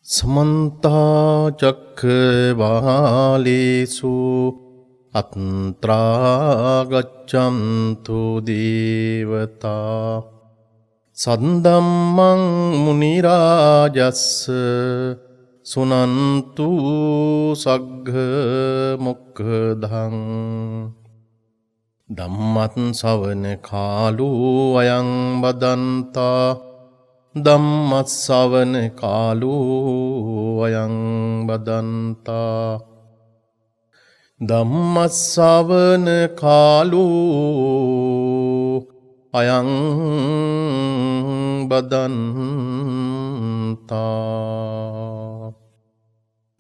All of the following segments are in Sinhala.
समन्ता चक्रवालेषु अत्रा गच्छन्तु देवता सद्धम्मं मुनिराजस्स सुनन्तु सग्गमुक्खदं धम्मं सवන කාලෝ අයං බදන්තා ධම්මස්සවන කාලෝ අයං බදන්තා ධම්මස්සවන කාලෝ අයං බදන්තා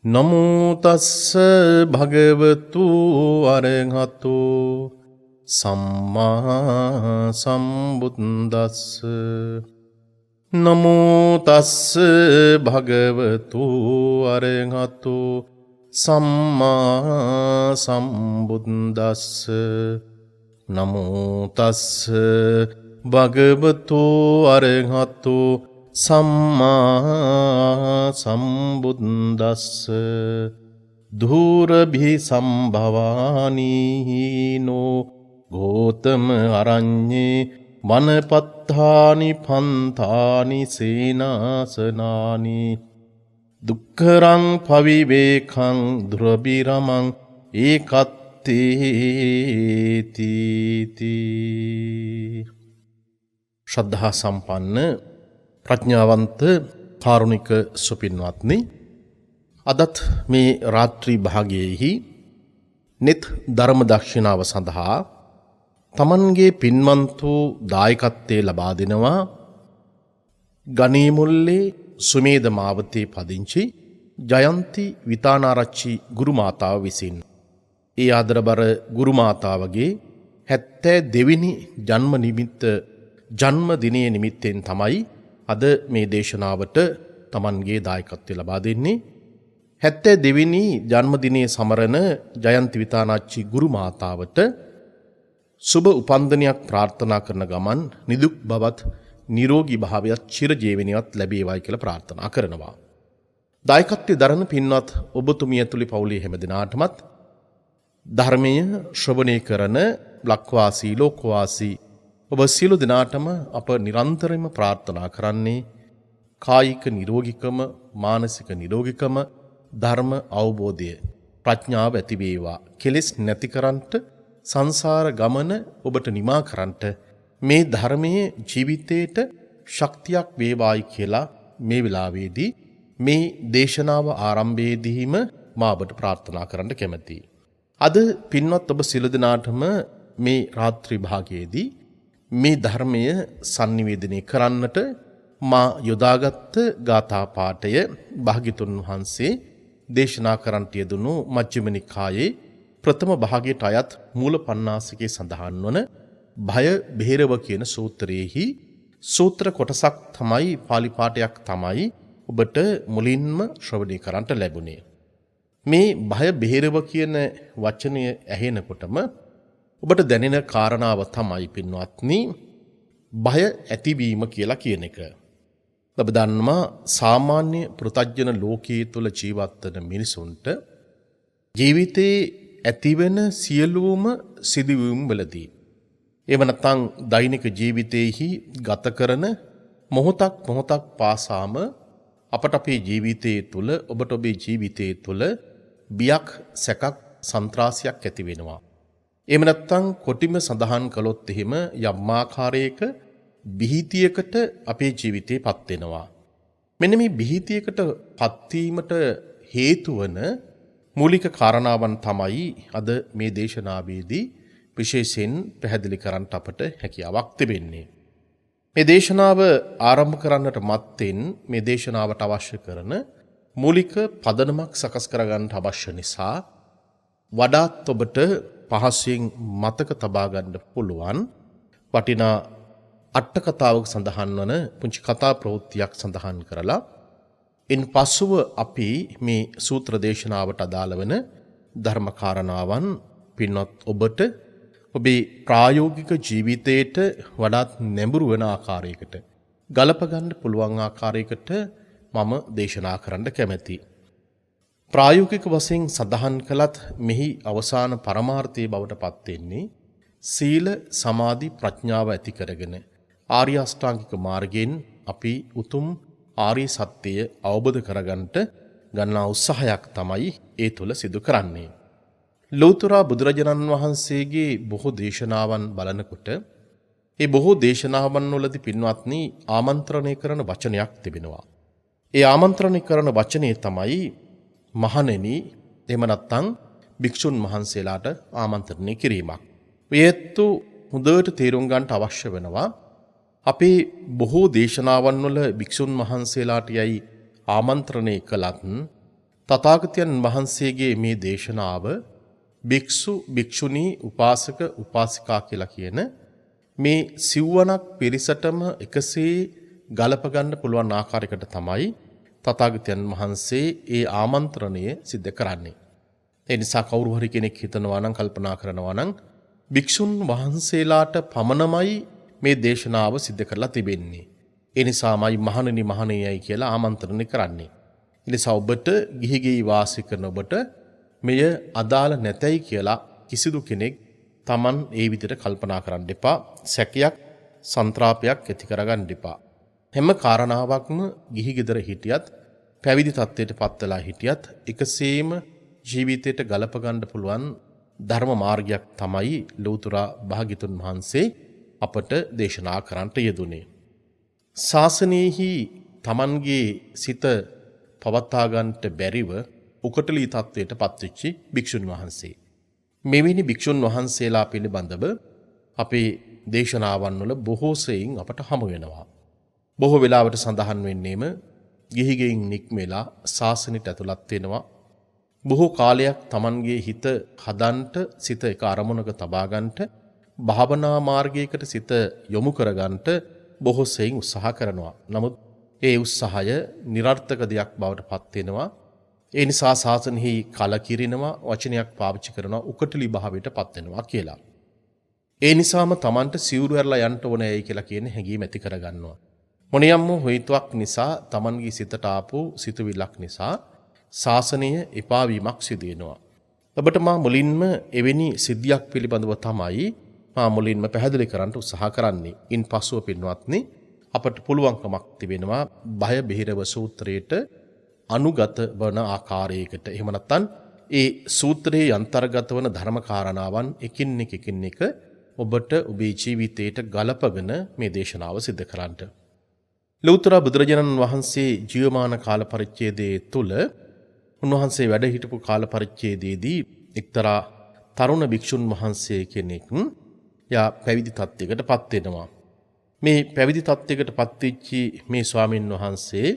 නමෝ තස්ස භගවතු අරහතෝ සම්මා සම්බුද්දස්ස නමෝ තස්ස භගවතු අරහතෝ සම්මා සම්බුද්දස්ස නමෝ තස්ස භගවතු අරහතෝ සම්මා සම්බුද්දස්ස ධූරභි සම්භවානීනෝ ගෝතම අරඤ්ඤේ වනපත්තානි පන්තානි සේනාසනානි දුක්ඛරං පවිවේඛං දුරබිරමං ඒකත්තේති. ශ්‍රද්ධා සම්පන්න ප්‍රඥාවන්ත කාරුණික සුපින්වත්නි, අදත් මේ රාත්‍රී භාගයේහි නිත් ධර්ම දක්ෂිනාව සඳහා තමන්ගේ පින්වන්ත වූ දායකත්වයේ ලබා දෙනවා ගණීමුල්ලේ සුමේද මාවතේ පදිංචි ජයන්ති විතානාරච්චි ගුරු මාතාව විසින්. ඒ ආදරබර ගුරු මාතාවගේ 72 වෙනි ජන්ම දිනයේ නිමිත්තෙන් තමයි අද මේ දේශනාවට තමන්ගේ දායකත්වය ලබා දෙන්නේ. 72 වෙනි ජන්මදිනයේ සමරන ජයන්ති විතානාච්චි ගුරු මාතාවට සුබ උපන්දිනයක් ප්‍රාර්ථනා කරන ගමන් නිදුක් බවත් නිරෝගී භාවයත් චිරජීවනයත් ලැබේවායි කියලා ප්‍රාර්ථනා කරනවා. දායකත්වයේ දරන පින්වත් ඔබතුමිය ඇතුළු පවුලේ හැම දිනාටමත් ධර්මය ශ්‍රවණය කරන ලක්වාසී ලෝකවාසී ඔබ සියලු දිනාටම අප නිරන්තරයෙන්ම ප්‍රාර්ථනා කරන්නේ කායික නිරෝගීකම, මානසික නිරෝගීකම, ධර්ම අවබෝධය, ප්‍රඥාව ඇති වේවා. කෙලෙස් නැති කරන්ට, සංසාර ගමන ඔබට නිමා කරන්ට මේ ධර්මයේ ජීවිතේට ශක්තියක් වේවායි කියලා මේ වෙලාවේදී මේ දේශනාව ආරම්භයේදීම මා ඔබට ප්‍රාර්ථනා කරන්න කැමැතියි. අද පින්වත් ඔබ සියලු දෙනාටම මේ රාත්‍රී භාගයේදී මේ ධර්මය sannivedanaya කරන්නට මා යොදාගත් ගාථා පාඨය භාග්‍යතුන් වහන්සේ දේශනා කරන්නට යෙදුණු මජ්ක්‍ධිම නිකායේ ප්‍රථම භාගයට අයත් මූල පණ්ණාසිකේ සඳහන් වන භය බේරව කියන සූත්‍රයේහි සූත්‍ර කොටසක් තමයි, පාලි පාඨයක් තමයි ඔබට මුලින්ම ශ්‍රවණය කරන්නට ලැබුණේ. මේ භය බේරව කියන වචනය ඇහෙනකොටම ඔබට දැනෙන කාරණාව තමයි පින්වත්නි, භය ඇතිවීම කියලා කියන එක. ඔබ දන්නවා සාමාන්‍ය පෘථග්ජන ලෝකයේ තුල ජීවත් වන මිනිසුන්ට ජීවිතේ ඇතිවෙන සියලුම සිදුවීම් වලදී, එහෙම නැත්නම් දෛනික ජීවිතයේහි ගත කරන මොහොතක් පාසාම අපට අපේ ජීවිතයේ තුල, ඔබට ඔබේ ජීවිතයේ තුල බියක්, සැකක්, සන්ත්‍රාසයක් ඇති වෙනවා. එහෙම නැත්නම් කොටිම සඳහන් කළොත් එහෙම යම් ආකාරයක බිහිතියකට අපේ ජීවිතේපත් වෙනවා. මෙන්න මේ බිහිතියකට පත්වීමට හේතු වන මූලික කාරණාවන් තමයි අද මේ දේශනාවේදී විශේෂයෙන් පැහැදිලි කරන්න අපට හැකියාවක් තිබෙන්නේ. මේ දේශනාව ආරම්භ කරන්නට මත්තෙන් මේ දේශනාවට අවශ්‍ය කරන මූලික පදනමක් සකස් කරගන්න අවශ්‍ය නිසා වඩාත් ඔබට පහසුවෙන් මතක තබා ගන්න පුළුවන් වටිනා අට කතාවක සඳහන් වන පුංචි කතා ප්‍රවෘත්තියක් සඳහන් කරලා ඉන් පසුව අපි මේ සූත්‍ර දේශනාවට අදාළ වන ධර්ම කාරණාවන් පින්වත් ඔබට ඔබේ ප්‍රායෝගික ජීවිතයට වඩාත් නැඹුරු වන ආකාරයකට ගලප ගන්න පුළුවන් ආකාරයකට මම දේශනා කරන්න කැමැති. ප්‍රායෝගික වශයෙන් සඳහන් කළත් මෙහි අවසාන පරමාර්ථයේ බවට පත් වෙන්නේ සීල සමාධි ප්‍රඥාව ඇති කරගෙන ආර්ය අෂ්ටාංගික මාර්ගයෙන් අපි උතුම් ආර්ය සත්‍යය අවබෝධ කරගන්නට ගන්නා උත්සාහයක් තමයි ඒ තුල සිදු කරන්නේ. ලෞතර බුදුරජාණන් වහන්සේගේ බොහෝ දේශනාවන් බලනකොට ඒ බොහෝ දේශනාවන් වලදී පින්වත්නි ආමන්ත්‍රණය කරන වචනයක් තිබෙනවා. ඒ ආමන්ත්‍රණය කරන වචනේ තමයි මහණෙනි එහෙම නැත්නම් භික්ෂුන් වහන්සේලාට ආමන්ත්‍රණය කිරීමක්. ඒත්තු හොඳට තේරුම් ගන්නට අවශ්‍ය වෙනවා. අපේ බොහෝ දේශනාවන් වල භික්ෂුන් වහන්සේලාට යයි ආමන්ත්‍රණය කළත් තථාගතයන් වහන්සේගේ මේ දේශනාව භික්ෂු භික්ෂුණී උපාසක උපාසිකා කියලා කියන මේ සිව්වනක් පිරිසටම එකසේ ගලප ගන්න පුළුවන් ආකාරයකට තමයි තථාගතයන් වහන්සේ ඒ ආමන්ත්‍රණය සිද්ධ කරන්නේ. ඒ නිසා කවුරු හරි කෙනෙක් හිතනවා නම් කල්පනා කරනවා නම් භික්ෂුන් වහන්සේලාට පමණමයි මේ දේශනාව සිද්ධ කරලා තිබෙන්නේ. ඒ නිසාමයි මහණෙනි මහණෙනියයි කියලා ආමන්ත්‍රණය කරන්නේ. ඒ නිසා ඔබට ගිහි වාසය කරන ඔබට මෙය අදාළ නැතයි කියලා කිසිදු කෙනෙක් Taman ඒ විදිහට කල්පනා කරන්න එපා. සැකයක් සන්ත්‍රාපයක් ඇති කරගන්න එපා. හැම කාරණාවක්ම ගිහි ගෙදර හිටියත් පැවිදි තත්ත්වයට පත් වෙලා හිටියත් එකසේම ජීවිතයට ගලප ගන්න පුළුවන් ධර්ම මාර්ගයක් තමයි ලෞතර භාග්‍යතුන් වහන්සේ අපට දේශනා කරන්නට යෙදුනේ. ශාසනයෙහි Tamanගේ සිත පවත්වා ගන්නට බැරිව උකටලී තත්ත්වයට පත්වෙච්ච භික්ෂුන් වහන්සේ. මෙවැනි භික්ෂුන් වහන්සේලා පිළිබඳව අපේ දේශනාවන් වල බොහෝ සෙයින් අපට හමු වෙනවා. බොහෝ වෙලාවට සඳහන් වෙන්නේම ගිහිගෙයින් නික්මෙලා ශාසනයට ඇතුළත් වෙනවා. බොහෝ කාලයක් Tamanගේ හිත හදන්ට සිත එක අරමුණක තබා ගන්නට භාවනා මාර්ගයකට සිත යොමු කර ගන්නට බොහෝ සෙයින් උත්සාහ කරනවා. නමුත් ඒ උත්සාහය નિરර්ථක දෙයක් බවට පත් වෙනවා. ඒ නිසා ශාසනයෙහි කලකිරිනවා, වචනයක් පාවිච්චි කරනවා, උකටලි භාවයට පත් වෙනවා කියලා. ඒ නිසාම Tamanට සිවුරු ඇරලා යන්න ඕනෑයි කියලා කියන හැඟීම ඇති කරගන්නවා. මොනියම් හේතුවක් නිසා Tamanගේ සිතට ආපු සිතුවිල්ලක් නිසා ශාසනය එපා වීමක් සිදු වෙනවා. ඔබට මා මුලින්ම එවැනි සිද්ධියක් පිළිබඳව තමයි මා මුලින්ම පැහැදිලි කරන්න උත්සාහ කරන්නේ. ඉන් පසුව පින්වත්නි අපට පුළුවන්කමක් තිබෙනවා බය බහිරව සූත්‍රයේට අනුගත වන ආකාරයකට. එහෙම නැත්නම් ඒ සූත්‍රයේ අන්තර්ගත වන ධර්ම කාරණාවන් එකින් එක ඔබට ඔබේ ජීවිතයට ගලපගෙන මේ දේශනාව සිදු කරන්නට. ලෞතර බුදුරජාණන් වහන්සේ ජීවමාන කාල පරිච්ඡේදයේ තුල උන්වහන්සේ වැඩ හිටපු කාල පරිච්ඡේදයේදී එක්තරා තරුණ භික්ෂුන් වහන්සේ කෙනෙක් යා පැවිදි තත්ත්වයකට පත් වෙනවා. මේ පැවිදි තත්ත්වයකට පත් වෙච්ච මේ ස්වාමින් වහන්සේ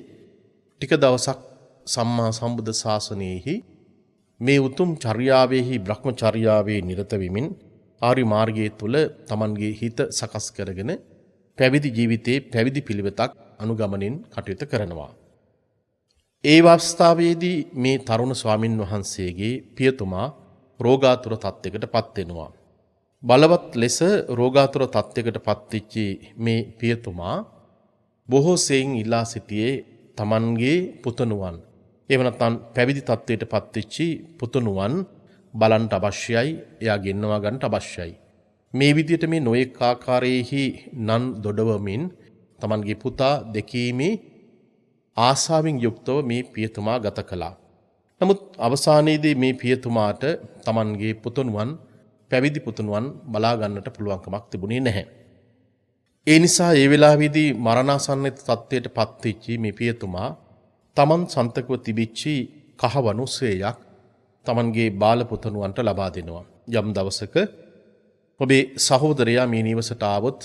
ටික දවසක් සම්මා සම්බුද්ධ ශාසනයෙහි මේ උතුම් චර්යාවෙහි බ්‍රහ්මචර්යාවේ නිරත වෙමින් ආර්ය මාර්ගයේ තුල Tamanගේ හිත සකස් කරගෙන පැවිදි ජීවිතයේ පැවිදි පිළිවෙතක් අනුගමනින් කටයුතු කරනවා. ඒ අවස්ථාවේදී මේ තරුණ ස්වාමින් වහන්සේගේ පියතුමා රෝගාතුර තත්යකට පත් වෙනවා. බලවත් ලෙස රෝගාතුර තත්යකට පත් වෙච්ච මේ පියතුමා බොහෝ සෙයින් ඉලා සිටියේ Tamanගේ පුතණුවන්. එහෙම නැත්නම් පැවිදි තත්වයට පත් වෙච්ච පුතණුවන් බලන්න අවශ්‍යයි, එයා ගෙන්නවා ගන්නට අවශ්‍යයි. මේ විදිහට මේ නොඑක ආකාරයේහි නන් දොඩවමින් Tamanගේ පුතා දෙකීමේ ආසාවෙන් යුක්තව මේ පියතුමා ගත කළා. නමුත් අවසානයේදී මේ පියතුමාට Tamanගේ පුතණුවන් පැවිදි පුතණුවන් බලා ගන්නට පුළුවන්කමක් තිබුණේ නැහැ. ඒ නිසා ඒ වෙලාවේදී මරණාසන්න තත්ත්වයට පත් වෙච්ච මේ පියතුමා Taman සන්තකව තිබිච්ච කහවණු සේයක් Tamanගේ බාල පුතණුවන්ට ලබා දෙනවා. යම් දවසක ඔබේ සහෝදරයා මේ නිවසට ආවොත්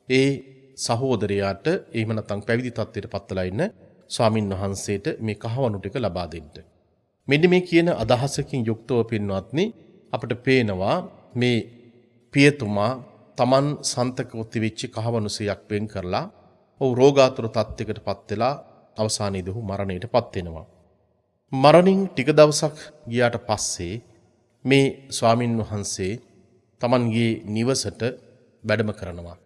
ඒ සහෝදරයාට එහෙම නැත්නම් පැවිදි තත්ත්වයට පත්වලා ඉන්න ස්වාමින් වහන්සේට මේ කහවණු ටික ලබා දෙන්න. මෙන්න මේ කියන අදහසකින් යුක්තව පින්වත්නි අපිට පේනවා මේ පියතුමා Taman සන්තකව තිබිච්ච කහවණු සේයක් වෙන් කරලා ඔව් රෝගාතුර තත්ත්වයකට පත් වෙලා අවසානයේදී ඔහු මරණයට පත් වෙනවා. මරණින් ටික දවසක් ගියාට පස්සේ මේ ස්වාමින් වහන්සේ Tamanගේ නිවසට වැඩම කරනවා.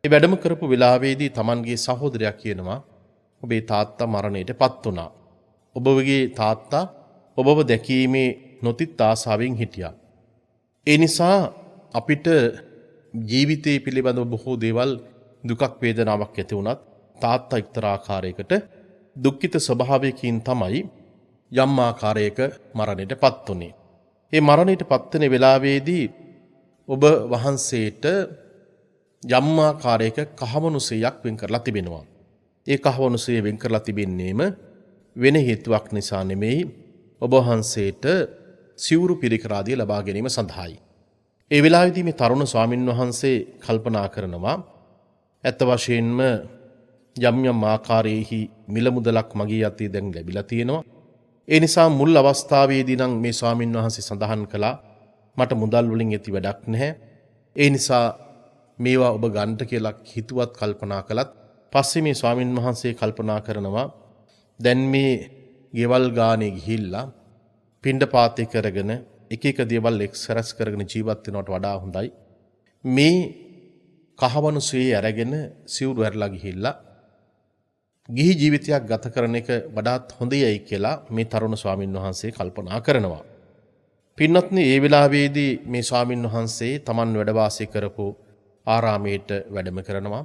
ඒ වැඩම කරපු වෙලාවේදී Tamanගේ සහෝදරයා කියනවා ඔබේ තාත්තා මරණයට පත් වුණා. ඔබගේ තාත්තා ඔබව දැකීමේ නොතිත් ආසාවෙන් හිටියා. ඒ නිසා අපිට ජීවිතයේ පිළිබඳව බොහෝ දේවල් දුකක් වේදනාවක් ඇති වුණත් තාත්තා එක්තරා ආකාරයකට දුක්ඛිත ස්වභාවයකින් තමයි යම් ආකාරයක මරණයට පත් වුනේ. ඒ මරණයට පත් වෙන වෙලාවේදී ඔබ වහන්සේට යම් ආකාරයක කහවණුසයක් වෙන් කරලා තිබෙනවා. ඒ කහවණුසය වෙන් කරලා තිබෙන්නේම වෙන හේතුවක් නිසා නෙමෙයි, ඔබ වහන්සේට සිවුරු පිරිකරාදිය ලබා ගැනීම සඳහායි. ඒ වෙලාවේදී මේ තරුණ ස්වාමින් වහන්සේ කල්පනා කරනවා, ඇත්ත වශයෙන්ම යම් යම් ආකාරයේහි මිල මුදලක් මගේ අතේ දැන් ලැබිලා තියෙනවා. ඒ නිසා මුල් අවස්ථාවේදී නම් මේ ස්වාමින් වහන්සේ සඳහන් කළා මට මුදල් වලින් ඇති වැඩක් නැහැ. ඒ නිසා මේවා ඔබ ගන්නට කියලා හිතුවත් කල්පනා කළත් පස්සේ මේ ස්වාමින් වහන්සේ කල්පනා කරනවා දැන් මේ ගෙවල් ගානේ ගිහිල්ලා පිණ්ඩපාතේ කරගෙන එක එක දේවල් එක්සරස් කරගෙන ජීවත් වෙනවට වඩා හොඳයි මේ කහවණුසේ අරගෙන සිවුරු ඇරලා ගිහිල්ලා ගිහි ජීවිතයක් ගත කරන එක වඩාත් හොඳයයි කියලා මේ තරුණ ස්වාමින් වහන්සේ කල්පනා කරනවා. පින්වත්නි, ඒ වෙලාවේදී මේ ස්වාමින් වහන්සේ Taman වැඩ වාසය කරපු ආරාමයට වැඩම කරනවා.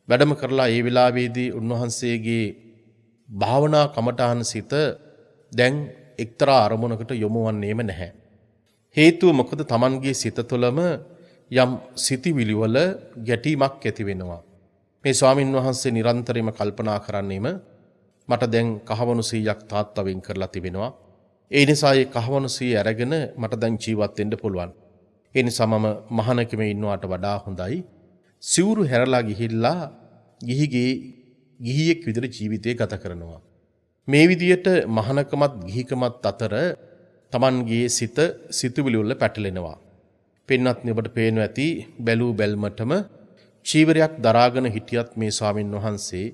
වැඩම කරලා ඒ වෙලාවේදී උන්වහන්සේගේ භාවනා කමඨාන් සිත දැන් එක්තරා අරමුණකට යොමු වන්නේම නැහැ. හේතුව මොකද? Tamanගේ සිත තුළම යම් සිතිවිලි වල ගැටීමක් ඇති වෙනවා. මේ ස්වාමින් වහන්සේ නිරන්තරයෙන්ම කල්පනා කරන්නේම මට දැන් කහවණු 100ක් තාත්තා වෙන් කරලා තිබෙනවා. ඒ නිසා ඒ කහවණු 100 අරගෙන මට දැන් ජීවත් වෙන්න පුළුවන්. ඒ නිසා මම මහානකමේ ඉන්නවට වඩා හොඳයි සිවුරු හැරලා ගිහිල්ලා ගිහියෙක් විදිහට ජීවිතය ගත කරනවා. මේ විදියට මහානකමත් ගිහිකමත් අතර Tamanගේ සිතුවිලි වල පැටලෙනවා. පින්වත්නි, ඔබට පේනවා ඇති බැලූ බැල්මටම චීවරයක් දරාගෙන හිටියත් මේ ස්වාමින් වහන්සේ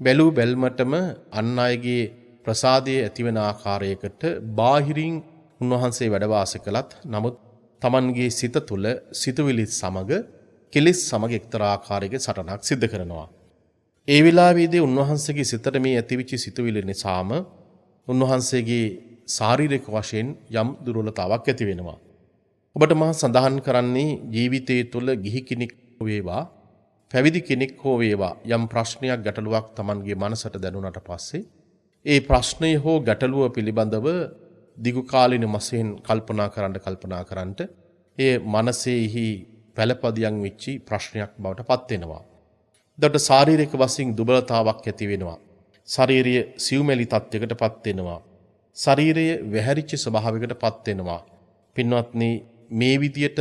බැලූ බැල්මටම අන් අයගේ ප්‍රසාදයේ ඇතිවන ආකාරයකට බාහිරින් උන්වහන්සේ වැඩ වාසය කළත් නමුත් Tamanගේ සිත තුළ සිතුවිලි සමග කෙලෙස් සමග එක්තරා ආකාරයක සටනක් සිද්ධ කරනවා. ඒ වෙලාවේදී උන්වහන්සේගේ සිතට මේ ඇතිවිච්ච සිතුවිලි නිසාම උන්වහන්සේගේ ශාරීරික වශයෙන් යම් දුර්වලතාවක් ඇති වෙනවා. ඔබට මා සඳහන් කරන්නේ ජීවිතයේ තුළ ගිහි කෙනෙක් වේවා පැවිදි කෙනෙක් හෝ වේවා යම් ප්‍රශ්නයක් ගැටලුවක් Tamanගේ මනසට දැනුණාට පස්සේ ඒ ප්‍රශ්නය හෝ ගැටලුව පිළිබඳව දිගු කාලින වශයෙන් කල්පනා කරන්නට ඒ මනසෙහි පළපදියම් වෙච්චි ප්‍රශ්නයක් බවට පත් වෙනවා. දඩ ශාරීරික වශයෙන් දුබලතාවක් ඇති වෙනවා. ශාරීරිය සිව්මැලි තත්යකට පත් වෙනවා. ශරීරය වැහැරිච්ච ස්වභාවයකට පත් වෙනවා. පින්වත්නි, මේ විදියට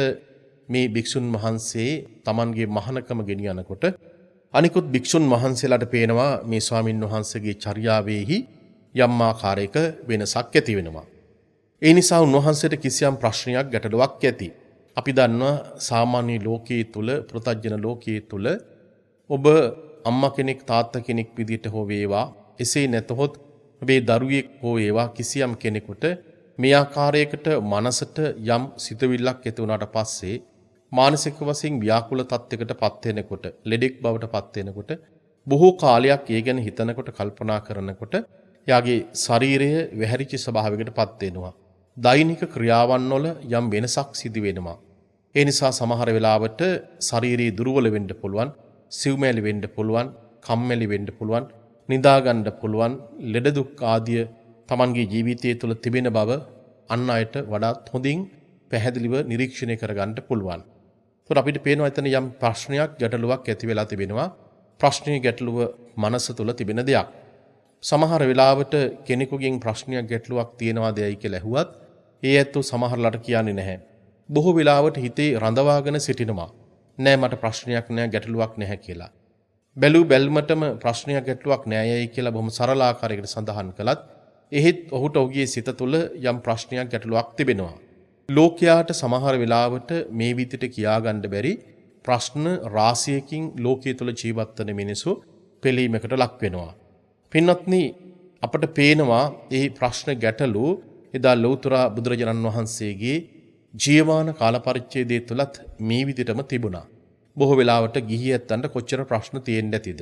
මේ භික්ෂුන් වහන්සේ Tamanගේ මහානකම ගෙනියනකොට අනිකුත් භික්ෂුන් වහන්සේලාට පේනවා මේ ස්වාමින් වහන්සේගේ චර්යාවෙහි යම් ආකාරයක වෙනසක් ඇති වෙනවා. ඒ නිසා උන්වහන්සේට කිසියම් ප්‍රශ්නයක් ගැටලුවක් ඇති. අපි දන්නවා සාමාන්‍ය ලෝකයේ තුල පෘථග්ජන ලෝකයේ තුල ඔබ අම්මා කෙනෙක් තාත්තා කෙනෙක් විදිහට හෝ වේවා, එසේ නැතහොත් ඔබේ දරුවෙක් හෝ වේවා කිසියම් කෙනෙකුට මේ ආකාරයකට මනසට යම් සිතුවිල්ලක් ඇති වුණාට පස්සේ මානසික වශයෙන් ව්‍යාකුල තත්යකට පත් වෙනකොට, ලෙඩෙක් බවට පත් වෙනකොට, බොහෝ කාලයක් ඒ ගැන හිතනකොට කල්පනා කරනකොට යාගේ ශරීරය වැහැරිච්ච ස්වභාවයකට පත් වෙනවා. දෛනික ක්‍රියාවන් වල යම් වෙනසක් සිදු වෙනවා. ඒ නිසා සමහර වෙලාවට ශාරීරික දුර්වල වෙන්න පුළුවන්, සිව්මැලි වෙන්න පුළුවන්, කම්මැලි වෙන්න පුළුවන්, නිදා ගන්න පුළුවන්, ලෙඩ දුක් ආදිය Tamanගේ ජීවිතය තුළ තිබෙන බව අන් අයට වඩාත් හොඳින් පැහැදිලිව නිරීක්ෂණය කරගන්න පුළුවන්. ඒත් අපිට පේනවා එතන යම් ප්‍රශ්නයක් ගැටලුවක් ඇති වෙලා තිබෙනවා. ප්‍රශ්නීය ගැටලුව මනස තුළ තිබෙන දෙයක්. සමහර වෙලාවට කෙනෙකුගෙන් ප්‍රශ්නයක් ගැටලුවක් තියෙනවා දෙයයි කියලා ඇහුවත් ඒ ඇත්තෝ සමහරලාට කියන්නේ නැහැ. බොහෝ වෙලාවට හිතේ රඳවාගෙන සිටිනවා. නෑ මට ප්‍රශ්නයක් නෑ, ගැටලුවක් නැහැ කියලා. බැලූ බැල්මටම ප්‍රශ්නයක් ගැටලුවක් නෑයයි කියලා බොහොම සරල ආකාරයකට සඳහන් කළත් එහෙත් ඔහුට ඔහුගේ සිත තුළ යම් ප්‍රශ්නයක් ගැටලුවක් තිබෙනවා. ලෝකයාට සමහර වෙලාවට මේ විදිහට කියාගන්න බැරි ප්‍රශ්න රාශියකින් ලෝකයේ තුළ ජීවත් වෙන මිනිසු පෙළීමකට ලක් වෙනවා. පින්වත්නි, අපට පේනවා මේ ප්‍රශ්න ගැටලු එදා ලෞතර බුදුරජාණන් වහන්සේගේ ජීවමාන කාල පරිච්ඡේදයේ තුලත් මේ විදිහටම තිබුණා. බොහෝ වෙලාවට ගිහියැත්තන්ට කොච්චර ප්‍රශ්න තියෙන්න ඇතිද?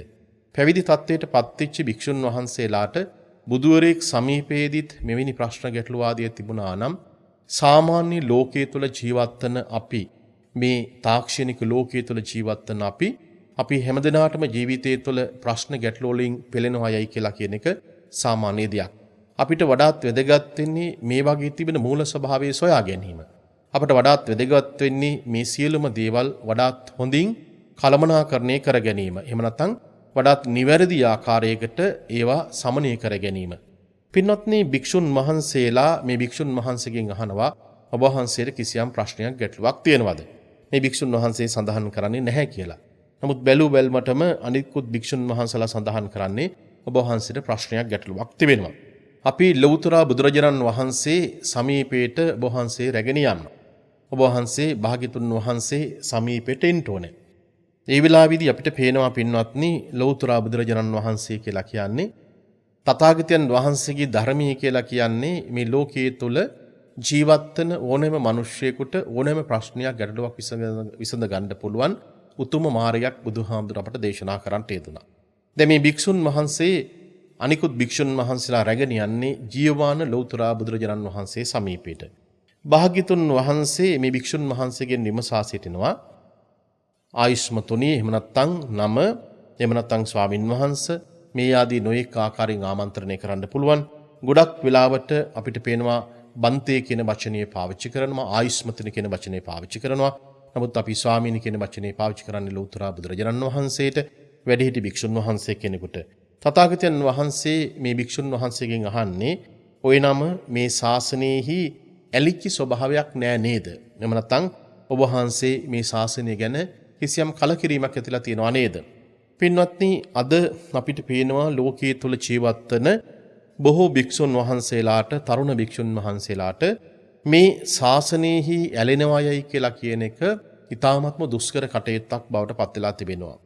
පැවිදි තත්ත්වයට පත්වෙච්ච භික්ෂුන් වහන්සේලාට බුදුවරයෙක් සමීපයේදීත් මෙවැනි ප්‍රශ්න ගැටළු ආදිය තිබුණා නම් සාමාන්‍ය ලෝකයේ තුල ජීවත් වන අපි මේ තාක්ෂණික ලෝකයේ තුල ජීවත් වන අපි හැමදෙනාටම ජීවිතයේ තුල ප්‍රශ්න ගැටළු වලින් පෙළෙනවයයි කියලා කියන එක සාමාන්‍ය දෙයක්. අපිට වඩාත් වැදගත් වෙන්නේ මේ වගේ තිබෙන මූල ස්වභාවය සොයා ගැනීම. අපට වඩාත් වැදගත් වෙන්නේ මේ සියලුම දේවල් වඩාත් හොඳින් කළමනාකරණය කර ගැනීම. එහෙම නැත්නම් වඩාත් නිවැරදි ආකාරයකට ඒවා සමනය කර ගැනීම. පින්වත්නි, භික්ෂුන් වහන්සේලා මේ භික්ෂුන් වහන්සේගෙන් අහනවා ඔබ වහන්සේට කිසියම් ප්‍රශ්නයක් ගැටලුවක් තියෙනවද? මේ භික්ෂුන් වහන්සේ සඳහන් කරන්නේ නැහැ කියලා. නමුත් බැලූ බැල්මටම අනිකුත් භික්ෂුන් වහන්සේලා සඳහන් කරන්නේ ඔබ වහන්සේට ප්‍රශ්නයක් ගැටලුවක් තිබෙනවා. අපි ලෞතර බුදුරජාණන් වහන්සේ සමීපයට ඔබ වහන්සේ රැගෙන යන්න. ඔබ වහන්සේ භාග්‍යතුන් වහන්සේ සමීපයට එන්න ඕනේ. ඒ වෙලාවේදී අපිට පේනවා පින්වත්නි, ලෞතර බුදුරජාණන් වහන්සේ කියලා කියන්නේ තථාගතයන් වහන්සේගේ ධර්මයේ කියලා කියන්නේ මේ ලෝකයේ තුල ජීවත් වෙන ඕනෑම මිනිසෙකුට ඕනෑම ප්‍රශ්නයක් ගැටලුවක් විසඳ ගන්න පුළුවන් උතුම් මාර්ගයක් බුදුහාමුදුර අපට දේශනා කරන්නට යෙදුණා. දැන් මේ භික්ෂුන් වහන්සේ අනිකුත් භික්ෂුන් වහන්සේලා රැගෙන යන්නේ ජීවමාන ලෞතර බුදුරජාණන් වහන්සේ සමීපයට. භාග්‍යතුන් වහන්සේ මේ භික්ෂුන් වහන්සේගෙන් විමසා සිටිනවා, ආයුෂ්මතුනි, එහෙම නැත්නම් නම, එහෙම නැත්නම් ස්වාමින් වහන්සේ මේ ආදී නොයෙක් ආකාරයෙන් ආමන්ත්‍රණය කරන්න පුළුවන්. ගොඩක් වෙලාවට අපිට පේනවා බන්තේ කියන වචනේ පාවිච්චි කරනවා, ආයුෂ්මතුනි කියන වචනේ පාවිච්චි කරනවා. නමුත් අපි ස්වාමීනි කියන වචනේ පාවිච්චි කරන්නේ ලෞතර බුදුරජාණන් වහන්සේට, වැඩිහිටි භික්ෂුන් වහන්සේ කෙනෙකුට. තථාගතයන් වහන්සේ මේ භික්ෂුන් වහන්සේගෙන් අහන්නේ, ඔය නම මේ ශාසනයෙහි ඇලිච්ච ස්වභාවයක් නෑ නේද? එහෙම නැත්නම් ඔබ වහන්සේ මේ ශාසනය ගැන කිසියම් කලකිරීමක් ඇතිලා තියෙනවා නේද? පින්වත්නි, අද අපිට පේනවා ලෝකයේ තුල ජීවත් වන බොහෝ භික්ෂුන් වහන්සේලාට, තරුණ භික්ෂුන් වහන්සේලාට මේ ශාසනයෙහි ඇලෙනවයයි කියලා කියන එක ඊ타ත්ම දුෂ්කර කටයුත්තක් බවට පත් වෙලා තිබෙනවා.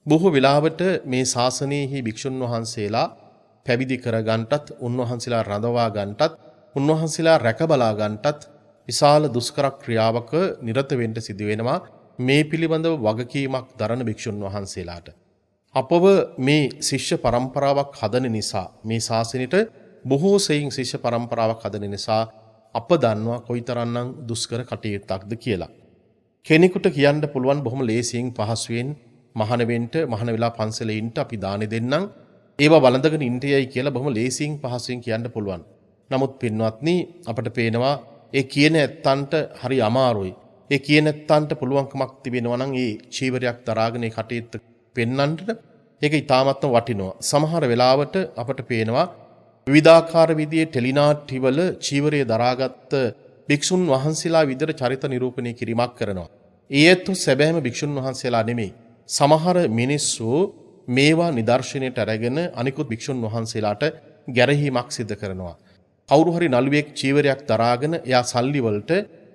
බොහෝ වෙලාවට මේ ශාසනයෙහි භික්ෂුන් වහන්සේලා පැවිදි කර ගන්නටත්, උන්වහන්සේලා රඳවා ගන්නටත්, උන්වහන්සේලා රැක බලා ගන්නටත් විශාල දුෂ්කර ක්‍රියාවක නිරත වෙන්න සිදු වෙනවා මේ පිළිබඳව වගකීමක් දරන භික්ෂුන් වහන්සේලාට. අපව මේ ශිෂ්‍ය පරම්පරාවක් හදන නිසා, මේ ශාසනයට බොහෝ සෙයින් ශිෂ්‍ය පරම්පරාවක් හදන නිසා අප දන්නවා කොයිතරම්නම් දුෂ්කර කටයුත්තක්ද කියලා. කෙනෙකුට කියන්න පුළුවන් බොහොම ලේසියෙන් පහසුවෙන් මහාන වෙන්න, මහාන වෙලා පන්සලේ ඉන්න අපි දානෙ දෙන්නම්, ඒවා වළඳගෙන ඉන්නයයි කියලා බොහොම ලේසියෙන් පහසුවෙන් කියන්න පුළුවන්. නමුත් පින්වත්නි, අපට පේනවා ඒ කියන ඇත්තන්ට හරි අමාරුයි. ඒ කියන ඇත්තන්ට පුළුවන්කමක් තිබෙනවා නම් ඒ චීවරයක් දරාගෙන ඒ කටයුත්ත පෙන්වන්නට ඒක ඉතාමත්ම වටිනවා. සමහර වෙලාවට අපට පේනවා විවිධාකාර විදිහේ ටෙලිනාට්‍යවල චීවරය දරාගත්ත භික්ෂුන් වහන්සේලා විදිහට චරිත නිරූපණය කිරීමක් කරනවා. ඒත් සැබෑම භික්ෂුන් වහන්සේලා නෙමෙයි. සමහර මිනිස්සු මේවා නිදර්ශනයට අරගෙන අනිකුත් භික්ෂුන් වහන්සේලාට ගැරහීමක් සිදු කරනවා. කවුරු හරි නළුවෙක් චීවරයක් දරාගෙන එයා සල්ලි වලට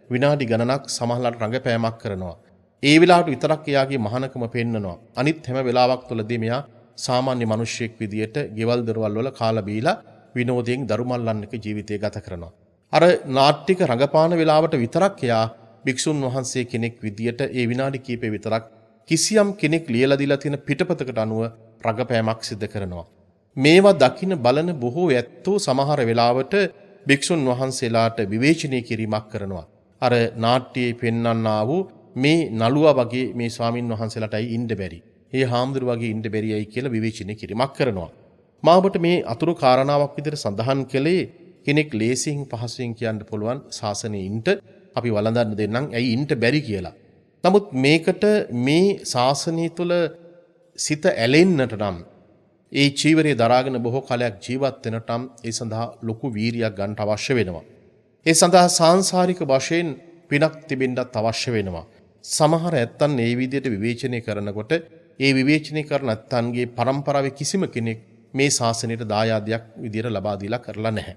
විනාඩි ගණනක් සමහරලාට රඟපෑමක් කරනවා. ඒ වෙලාවට විතරක් එයාගේ මහානකම පෙන්නනවා. අනිත් හැම වෙලාවක් තුළදී මෙයා සාමාන්‍ය මිනිහෙක් විදියට ගෙවල් දොරවල් වල කාලා බීලා විනෝදයෙන් දරුමල්ලන්නක ජීවිතය ගත කරනවා. අර නාට්‍යක රඟපාන වෙලාවට විතරක් එයා භික්ෂුන් වහන්සේ කෙනෙක් විදියට ඒ විනාඩි කිහිපේ විතරක් කිසියම් කෙනෙක් ලියලා දීලා තියෙන පිටපතකට අනුව රඟපෑමක් සිදු කරනවා. මේවා දකින්න බලන බොහෝ ඇත්තෝ සමහර වෙලාවට භික්ෂුන් වහන්සේලාට විවේචනය කිරීමක් කරනවා. අර නාට්‍යයේ පෙන්වන්නා වූ මේ නළුවා වගේ මේ ස්වාමින් වහන්සේලාටයි ඉන්න බැරි. ඒ හාමුදුරු වගේ ඉන්න බැරියයි කියලා විවේචනය කිරීමක් කරනවා. මා ඔබට මේ අතුරු කාරණාවක් විදිහට සඳහන් කළේ කෙනෙක් ලේසියෙන් පහසුවෙන් කියන්න පුළුවන් ශාසනයේ ඉන්න අපි වළඳන්න දෙන්නම් ඇයි ඉන්න බැරි කියලා. නමුත් මේකට මේ ශාසනය තුළ සිත ඇලෙන්නට නම්, ඒ චීවරය දරාගෙන බොහෝ කාලයක් ජීවත් වෙනට නම් ඒ සඳහා ලොකු වීරියක් ගන්න අවශ්‍ය වෙනවා. ඒ සඳහා සාංශාරික වශයෙන් පිනක් තිබෙන්නත් අවශ්‍ය වෙනවා. සමහර ඇත්තන් මේ විදිහට විවේචනය කරනකොට ඒ විවේචනය කරන ඇත්තන්ගේ පරම්පරාවේ කිසිම කෙනෙක් මේ ශාසනයට දායාදයක් විදිහට ලබා දීලා කරලා නැහැ.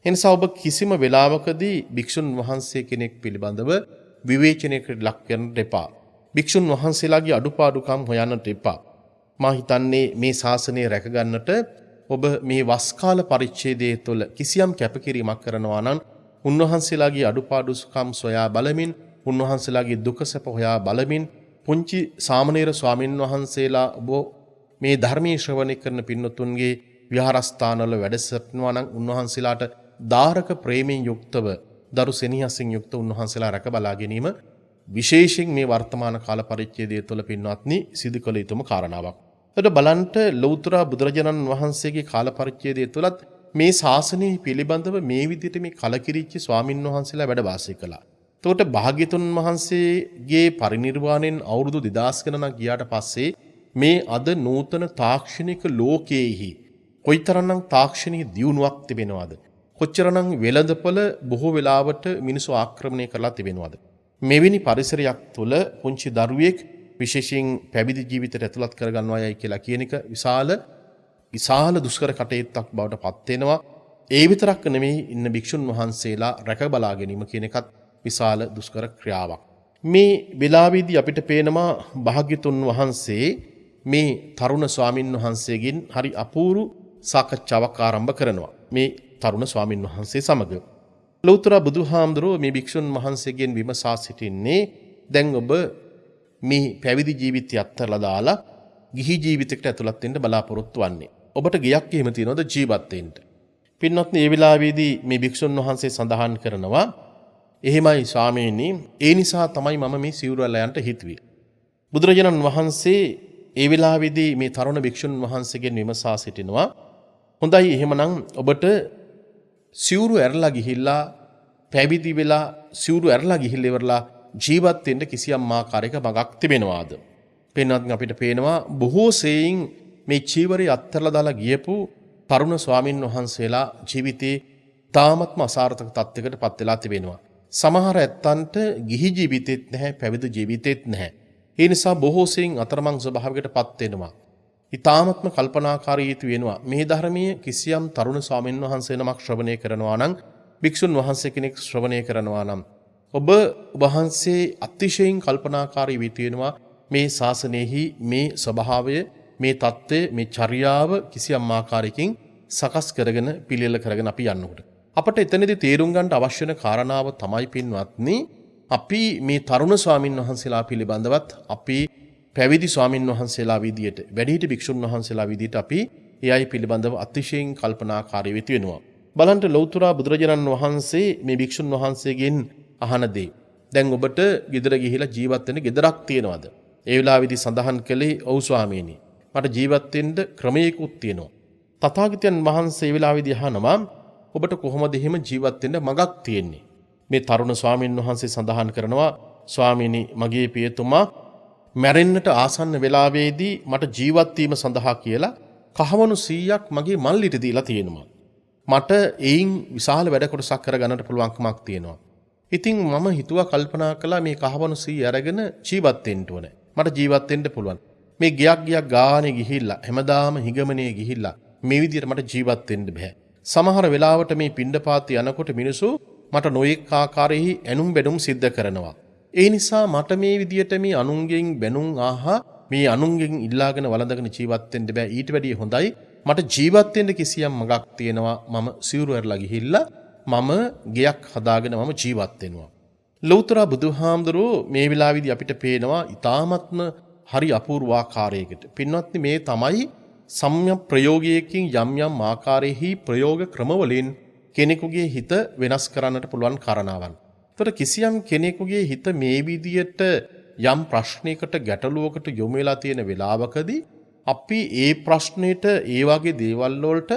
එනිසා ඔබ කිසිම වෙලාවකදී භික්ෂුන් වහන්සේ කෙනෙක් පිළිබඳව විවේචනයකට ලක් කරන්නට එපා. භික්ෂුන් වහන්සේලාගේ අඩුපාඩුකම් හොයන්නට එපා. මා හිතන්නේ මේ ශාසනය රැකගන්නට ඔබ මේ වස් කාල පරිච්ඡේදයේ තුළ කිසියම් කැපකිරීමක් කරනවා නම් උන්වහන්සේලාගේ අඩුපාඩුකම් සොයා බලමින්, උන්වහන්සේලාගේ දුක සැප හොයා බලමින්, පුංචි සාමණේර ස්වාමින් වහන්සේලා ඔබ මේ ධර්මයේ ශ්‍රවණය කරන පින්නතුන්ගේ විහාරස්ථානවල වැඩසටනවා නම් උන්වහන්සේලාට දාරක ප්‍රේමයෙන් යුක්තව දරු සෙනෙහසින් යුක්ත උන්වහන්සේලා රැක බලා ගැනීම විශේෂයෙන් මේ වර්තමාන කාල පරිච්ඡේදය තුළ පින්වත්නි සිදු කළ යුතුම කාරණාවක්. එතකොට බලන්ට ලෞතර බුදුරජාණන් වහන්සේගේ කාල පරිච්ඡේදය තුළත් මේ ශාසනය පිළිබඳව මේ විදිහට මේ කලකිරිච්ච ස්වාමින් වහන්සේලා වැඩ වාසය කළා. එතකොට භාග්‍යතුන් වහන්සේගේ පරිනිර්වාණයෙන් අවුරුදු 2000 ගණනක් ගියාට පස්සේ මේ අද නූතන තාක්ෂණික ලෝකයේහි කොයිතරම්නම් තාක්ෂණික දියුණුවක් තිබෙනවද? කොච්චරනම් වෙළඳපොළ බොහෝ වෙලාවට මිනිස්සු ආක්‍රමණය කරලා තිබෙනවද? මෙවැනි පරිසරයක් තුළ පුංචි දරුවෙක් විශේෂයෙන් පැවිදි ජීවිතයට ඇතුළත් කරගන්නවායයි කියලා කියන එක විශාල දුෂ්කර කටයුත්තක් බවට පත් වෙනවා. ඒ විතරක් නෙමෙයි ඉන්න භික්ෂුන් වහන්සේලා රැක බලා ගැනීම කියන එකත් විශාල දුෂ්කර ක්‍රියාවක්. මේ වෙලාවේදී අපිට පේනවා භාග්‍යතුන් වහන්සේ මේ තරුණ ස්වාමින් වහන්සේගෙන් හරි අපූර්ව සාකච්ඡාවක් ආරම්භ කරනවා. මේ තරුණ ස්වාමින් වහන්සේ සමග ලෞතර බුදුහාමුදුරුවෝ මේ භික්ෂුන් වහන්සේගෙන් විමසා සිටින්නේ දැන් ඔබ මේ පැවිදි ජීවිතය අත්හැරලා දාලා ගිහි ජීවිතයකට ඇතුළත් වෙන්න බලාපොරොත්තු වෙන්නේ. ඔබට ගියක් එහෙම තියනවද ජීවත් වෙන්න? පින්වත්නි මේ වෙලාවේදී මේ භික්ෂුන් වහන්සේ සඳහන් කරනවා එහෙමයි ස්වාමීනි, ඒ නිසා තමයි මම මේ සිවුරු ඇලයන්ට හිතුවේ. බුදුරජාණන් වහන්සේ ඒ වෙලාවේදී මේ තරුණ භික්ෂුන් වහන්සේගෙන් විමසා සිටිනවා හොඳයි එහෙමනම් ඔබට සිවුරු ඇරලා ගිහිල්ලා පැවිදි වෙලා සිවුරු ඇරලා ගිහිල්ලා ඉවරලා ජීවත් වෙන්න කිසියම් ආකාරයක මගක් තිබෙනවාද? පින්වත්නි අපිට පේනවා බොහෝ සෙයින් මේ චීවරය අත්හැරලා දාලා ගියපු තරුණ ස්වාමින් වහන්සේලා ජීවිතේ තාමත්ම අසාර්ථක තත්යකට පත් වෙලා තිබෙනවා. සමහර ඇත්තන්ට ගිහි ජීවිතෙත් නැහැ, පැවිදි ජීවිතෙත් නැහැ. ඒ නිසා බොහෝ සෙයින් අතරමං ස්වභාවයකට පත් වෙනවා. ඊ타මත්ම කල්පනාකාරී යුතු වෙනවා. මේ ධර්මයේ කිසියම් තරුණ ස්වාමීන් වහන්සේ නමක් ශ්‍රවණය කරනවා නම්, භික්ෂුන් වහන්සේ කෙනෙක් ශ්‍රවණය කරනවා නම් ඔබ වහන්සේ අතිශයින් කල්පනාකාරී වී වෙනවා. මේ ශාසනයෙහි මේ ස්වභාවය, මේ தත්ත්වය, මේ චර්යාව කිසියම් ආකාරයකින් සකස් කරගෙන පිළියෙල කරගෙන අපි යන්නකොට අපට එතනදී තේරුම් ගන්න අවශ්‍ය වෙන කාරණාව තමයි පින්වත්නි, අපි මේ තරුණ ස්වාමින් වහන්සේලා පිළිබඳවත් අපි පැවිදි ස්වාමින් වහන්සේලා විදියට, වැඩිහිටි භික්ෂුන් වහන්සේලා විදියට අපි ඒ අය පිළිබඳව අතිශයින් කල්පනාකාරී වෙති වෙනවා. බලන්න ලෞතර බුදුරජාණන් වහන්සේ මේ භික්ෂුන් වහන්සේගෙන් අහන දේ. දැන් ඔබට ගෙදර ගිහිලා ජීවත් වෙන්න ගෙදරක් තියනවද? ඒ වෙලාවේදී සඳහන් කළේ ඔව් ස්වාමීනි. මට ජීවත් වෙන්න ක්‍රමයකුත් තියෙනවා. තථාගතයන් වහන්සේ ඒ වෙලාවේදී අහනවා ඔබට කොහොමද එහෙම ජීවත් වෙන්න මගක් තියෙන්නේ? මේ තරුණ ස්වාමීන් වහන්සේ සඳහන් කරනවා ස්වාමීනි මගේ පියතුමා මැරෙන්නට ආසන්න වෙලාවේදී මට ජීවත් වීම සඳහා කියලා කහවණු 100ක් මගේ මල්ලිට දීලා තියෙනවා. මට එයින් විශාල වැඩ කොටසක් කරගන්නට පුළුවන්කමක් තියෙනවා. ඉතින් මම හිතුවා කල්පනා කළා මේ කහවණු 100 අරගෙන ජීවත් වෙන්න ඕනේ. මට ජීවත් වෙන්න පුළුවන්. මේ ගියක් ගානේ ගිහිල්ලා හැමදාම හිගමනේ ගිහිල්ලා මේ විදිහට මට ජීවත් වෙන්න බෑ. සමහර වෙලාවට මේ පිණ්ඩපාතේ යනකොට මිනිස්සු මට නොයෙක් ආකාරයේ ඇනුම් බැනුම් සිද්ධ කරනවා. ඒ නිසා මට මේ විදියට මේ අනුන්ගෙන් බැනුම් ආහා මේ අනුන්ගෙන් ඉල්ලාගෙන වළඳගෙන ජීවත් වෙන්න බෑ. ඊට වැඩිය හොඳයි මට ජීවත් වෙන්න කිසියම් මගක් තියෙනවා. මම සිවුරු ඇරලා ගිහිල්ලා මම ගෙයක් හදාගෙන මම ජීවත් වෙනවා. ලෞතර බුදුහාමුදුරුවෝ මේ වෙලාවේදී අපිට පේනවා ඊ타ත්ම හරි අපූර්ව ආකාරයකට. පින්වත්නි මේ තමයි සම්‍යක් ප්‍රයෝගයකින් යම් යම් ආකාරයේහි ප්‍රයෝග ක්‍රමවලින් කෙනෙකුගේ හිත වෙනස් කරන්නට පුළුවන් කාරණාවන්. ඒතර කිසියම් කෙනෙකුගේ හිත මේ විදියට යම් ප්‍රශ්නයකට ගැටලුවකට යොමු වෙලා තියෙන වෙලාවකදී අපි ඒ ප්‍රශ්නෙට ඒ වගේ දේවල් වලට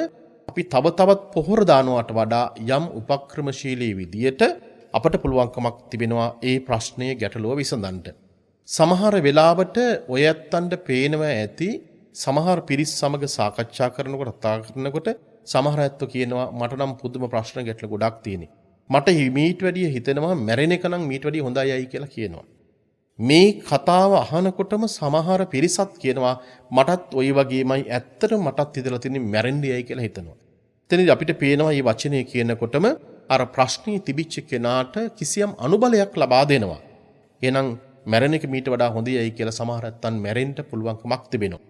අපි තව තවත් පොහොර දානවට වඩා යම් උපක්‍රමශීලී විදියට අපට පුළුවන්කමක් තිබෙනවා ඒ ප්‍රශ්නයේ ගැටලුව විසඳන්න. සමහර වෙලාවට ඔය ඇත්තන්ට පේනවා ඇති සමහර පිරිස් සමග සාකච්ඡා කරනකොට කතා කරනකොට සමහර ඇත්තෝ කියනවා මට නම් පුදුම ප්‍රශ්න ගැටලු ගොඩක් තියෙනවා. මට මීට වැඩිය හිතෙනවා මැරෙන එක නම් මීට වැඩිය හොඳයි කියලා කියනවා. මේ කතාව අහනකොටම සමහර පිරිසක් කියනවා මටත් ওই වගේමයි ඇත්තටම මටත් හිතලා තියෙන්නේ මැරෙන්නේයි කියලා හිතනවා. එතනදී අපිට පේනවා මේ වචනේ කියනකොටම අර ප්‍රශ්නේ තිබිච්ච කෙනාට කිසියම් අනුබලයක් ලබා දෙනවා. එහෙනම් මැරෙන එක මීට වඩා හොඳයි කියලා සමහර නැත්තන් මැරෙන්න පුළුවන්කමක් තිබෙනවා.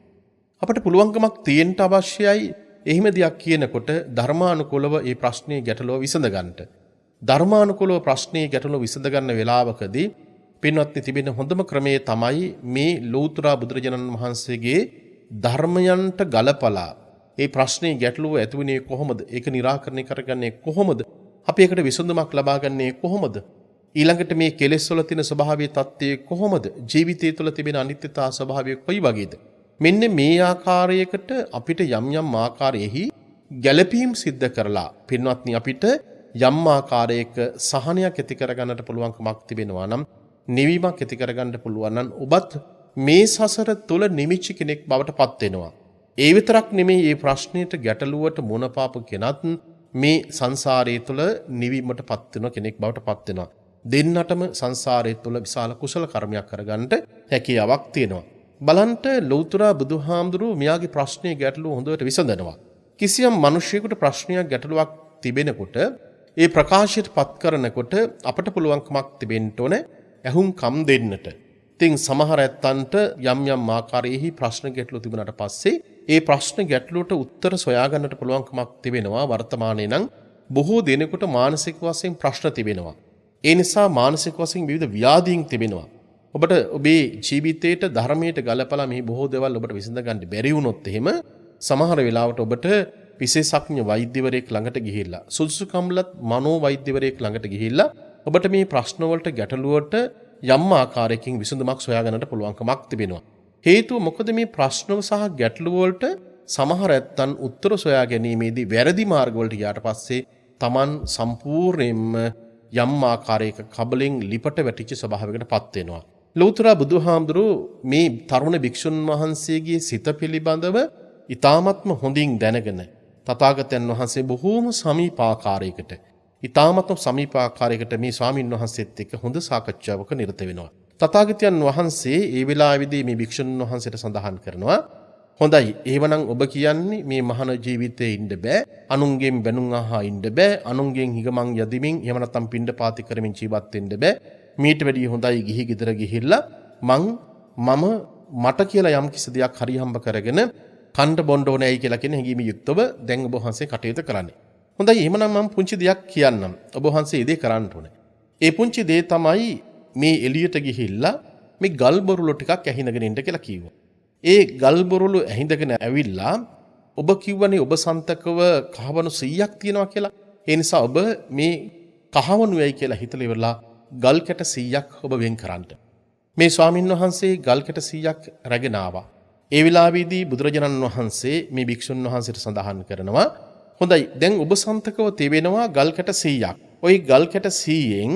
අපිට පුළුවන්කමක් තියෙන්න අවශ්‍යයි එහෙම දෙයක් කියනකොට ධර්මානුකූලව මේ ප්‍රශ්නේ ගැටලුව විසඳ ගන්නට. ධර්මානුකූලව ප්‍රශ්නේ ගැටලුව විසඳ ගන්න වෙලාවකදී පින්වත්නි තිබෙන හොඳම ක්‍රමය තමයි මේ ලෞතර බුදුරජාණන් වහන්සේගේ ධර්මයන්ට ගලපලා ඒ ප්‍රශ්නේ ගැටලුව ඇතිවෙන්නේ කොහොමද? ඒක निराකරණය කරගන්නේ කොහොමද? අපි ඒකට විසඳුමක් ලබා ගන්නේ කොහොමද? ඊළඟට මේ කෙලෙස් වල තියෙන ස්වභාවයේ தත්ත්වය කොහොමද? ජීවිතය තුළ තිබෙන අනිත්‍යතා ස්වභාවය කොයි වගේද? මෙන්න මේ ආකාරයකට අපිට යම් යම් ආකාරයෙහි ගැළපීම් සිද්ධ කරලා පින්වත්නි අපිට යම් ආකාරයක සහනයක් ඇති කරගන්නට පුළුවන්කමක් තිබෙනවා නම් නිවීමක් ඇති කරගන්න පුළුවන් නම් ඔබත් මේ සසර තුළ නිමිච්ච කෙනෙක් බවට පත් වෙනවා. ඒ විතරක් නෙමෙයි මේ ප්‍රශ්නෙට ගැටලුවට මුණ පාපු කෙනත් මේ සංසාරයේ තුළ නිවීමට පත් වෙන කෙනෙක් බවට පත් වෙනවා. දෙන්නටම සංසාරයේ තුළ විශාල කුසල කර්මයක් කරගන්න හැකියාවක් තියෙනවා. බලන්ට ලෞතර බුදුහාමුදුරුවෝ මෙයාගේ ප්‍රශ්නේ ගැටලුව හොඳට විසඳනවා. කිසියම් මිනිසෙකුට ප්‍රශ්නයක් ගැටලුවක් තිබෙනකොට ඒ ප්‍රකාශයට පත් කරනකොට අපට පුළුවන්කමක් තිබෙන්න ඕනේ ඇහුම්කම් දෙන්නට. ඉතින් සමහර ඇත්තන්ට යම් යම් ආකාරයෙහි ප්‍රශ්න ගැටලු තිබුණාට පස්සේ ඒ ප්‍රශ්න ගැටලුවට උත්තර සොයා ගන්නට පුළුවන්කමක් තිබෙනවා. වර්තමානයේ නම් බොහෝ දෙනෙකුට මානසික වශයෙන් ප්‍රශ්න තිබෙනවා. ඒ නිසා මානසික වශයෙන් විවිධ ව්‍යාධීන් තිබෙනවා. ඔබට ඔබේ ජීවිතයට ධර්මයට ගලපලා මේ බොහෝ දේවල් ඔබට විසඳ ගන්න බැරි වුණොත් එහෙම සමහර වෙලාවට ඔබට විශේෂඥ වෛද්‍යවරයෙක් ළඟට ගිහිල්ලා සුදුසුකම්ලත් මනෝ වෛද්‍යවරයෙක් ළඟට ගිහිල්ලා ඔබට මේ ප්‍රශ්න වලට ගැටලුවට යම් ආකාරයකින් විසඳුමක් සොයා ගන්නට පුළුවන්කමක් තිබෙනවා. හේතුව මොකද මේ ප්‍රශ්න සහ ගැටලු වලට සමහර ඇත්තන් උත්තර සොයා ගැනීමේදී වැරදි මාර්ග වලට ගියාට පස්සේ Taman සම්පූර්ණයෙන්ම යම් ආකාරයක කබලෙන් ලිපට වැටිච්ච ස්වභාවයකට පත් වෙනවා. ලෞතර බුදුහාමුදුරුවෝ මේ තරුණ භික්ෂුන් වහන්සේගේ සිත පිළිබඳව ඊ타මත්ම හොඳින් දැනගෙන තථාගතයන් වහන්සේ බොහෝම සමීපාකාරයකට ඊ타මත්ම සමීපාකාරයකට මේ ස්වාමින් වහන්සේත් එක්ක හොඳ සාකච්ඡාවක නිරත වෙනවා. තථාගතයන් වහන්සේ ඒ වෙලාවේදී මේ භික්ෂුන් වහන්සේට සඳහන් කරනවා හොඳයි එහෙමනම් ඔබ කියන්නේ මේ මහාන ජීවිතේ ඉන්න බෑ අනුන්ගෙන් බැනුම් අහා ඉන්න බෑ අනුන්ගෙන් හිගමන් යදිමින් එහෙම නැත්නම් පින්ඩ පාති කරමින් ජීවත් වෙන්න බෑ මීට වැඩිය හොඳයි ගිහි ගෙදර ගිහිල්ලා මම මට කියලා යම් කිසි දෙයක් හරි හම්බ කරගෙන කණ්ඩ බොණ්ඩ ඕනෑයි කියලා කියන හැඟීම යුක්තව දැන් ඔබ වහන්සේ කටයුතු කරන්නේ. හොඳයි එහෙමනම් මම පුංචි දෙයක් කියන්නම්. ඔබ වහන්සේ ඒ දේ කරන්න ඕනේ. ඒ පුංචි දේ තමයි මේ එළියට ගිහිල්ලා මේ ගල් බොරුළු ටිකක් ඇහිඳගෙන ඉන්න කියලා කිව්වා. ඒ ගල් බොරුළු ඇහිඳගෙන ඇවිල්ලා ඔබ කිව්වනේ ඔබ සන්තකව කහවණු 100ක් තියෙනවා කියලා. ඒ නිසා ඔබ මේ කහවණු වෙයි කියලා හිතලා ඉවරලා ගල් කැට 100ක් ඔබ වෙන් කරන්න. මේ ස්වාමින් වහන්සේ ගල් කැට 100ක් රැගෙන ආවා. ඒ වෙලාවේදී බුදුරජාණන් වහන්සේ මේ භික්ෂුන් වහන්සේට සඳහන් කරනවා හොඳයි දැන් ඔබ සන්තකව තිබෙනවා ගල් කැට 100ක්. ওই ගල් කැට 100න්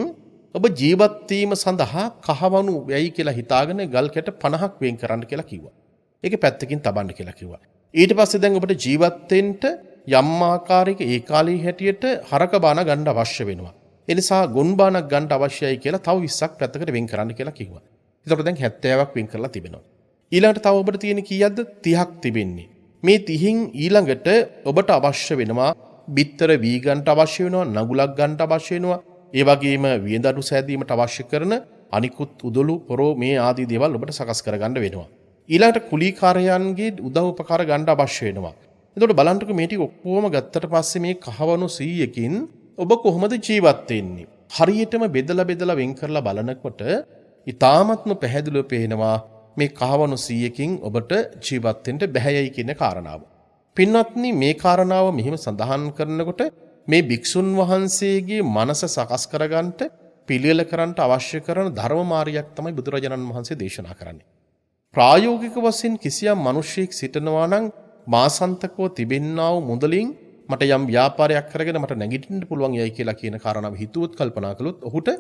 ඔබ ජීවත් වීම සඳහා කහවණු වෙයි කියලා හිතාගෙන ගල් කැට 50ක් වෙන් කරන්න කියලා කිව්වා. ඒක පැත්තකින් තබන්න කියලා කිව්වා. ඊට පස්සේ දැන් ඔබට ජීවත් වෙන්න යම් ආකාරයක ඒ කාලේ හැටියට හරක බාන ගන්න අවශ්‍ය වෙනවා. ඒ නිසා ගොන් බානක් ගන්න අවශ්‍යයි කියලා තව 20ක් පැත්තකට වෙන් කරන්න කියලා කිව්වා. ඒතකොට දැන් 70ක් වෙන් කරලා තිබෙනවා. ඊළඟට තව ඔබට තියෙන කීයක්ද 30ක් තිබෙන්නේ. මේ 30න් ඊළඟට ඔබට අවශ්‍ය වෙනවා බිත්තර වී ගන්නට අවශ්‍ය වෙනවා නගුලක් ගන්නට අවශ්‍ය වෙනවා ඒ වගේම වියඳඩු සෑදීමට අවශ්‍ය කරන අනිකුත් උදළු පොරෝ මේ ආදී දේවල් ඔබට සකස් කරගන්න වෙනවා. ඊළඟට කුලීකාරයන්ගේ උදව් උපකාර ගන්න අවශ්‍ය වෙනවා. එතකොට බලන්නකො මේ ටික ඔක්කොම ගත්තට පස්සේ මේ කහවණු 100කින් ඔබ කොහොමද ජීවත් වෙන්නේ? හරියටම බෙදලා වෙන් කරලා බලනකොට ඊ타මත්ම පැහැදිලිව පේනවා මේ කහවණු 100කින් ඔබට ජීවත් වෙන්න බැහැයයි කියන කාරණාව. පින්වත්නි මේ කාරණාව මෙහිම සඳහන් කරනකොට මේ භික්ෂුන් වහන්සේගේ මනස සකස් කරගන්නට පිළියෙල කරන්නට අවශ්‍ය කරන ධර්ම මාර්ගයක් තමයි බුදුරජාණන් වහන්සේ දේශනා කරන්නේ. ප්‍රායෝගික වශයෙන් කිසියම් මිනිසෙක් සිටනවා නම් මාසන්තකව තිබෙන්නා වූ මුදලින් මට යම් ව්‍යාපාරයක් කරගෙන මට නැගිටින්න පුළුවන් යයි කියලා කියන කාරණාව හිතුවොත් කල්පනා කළොත් ඔහුට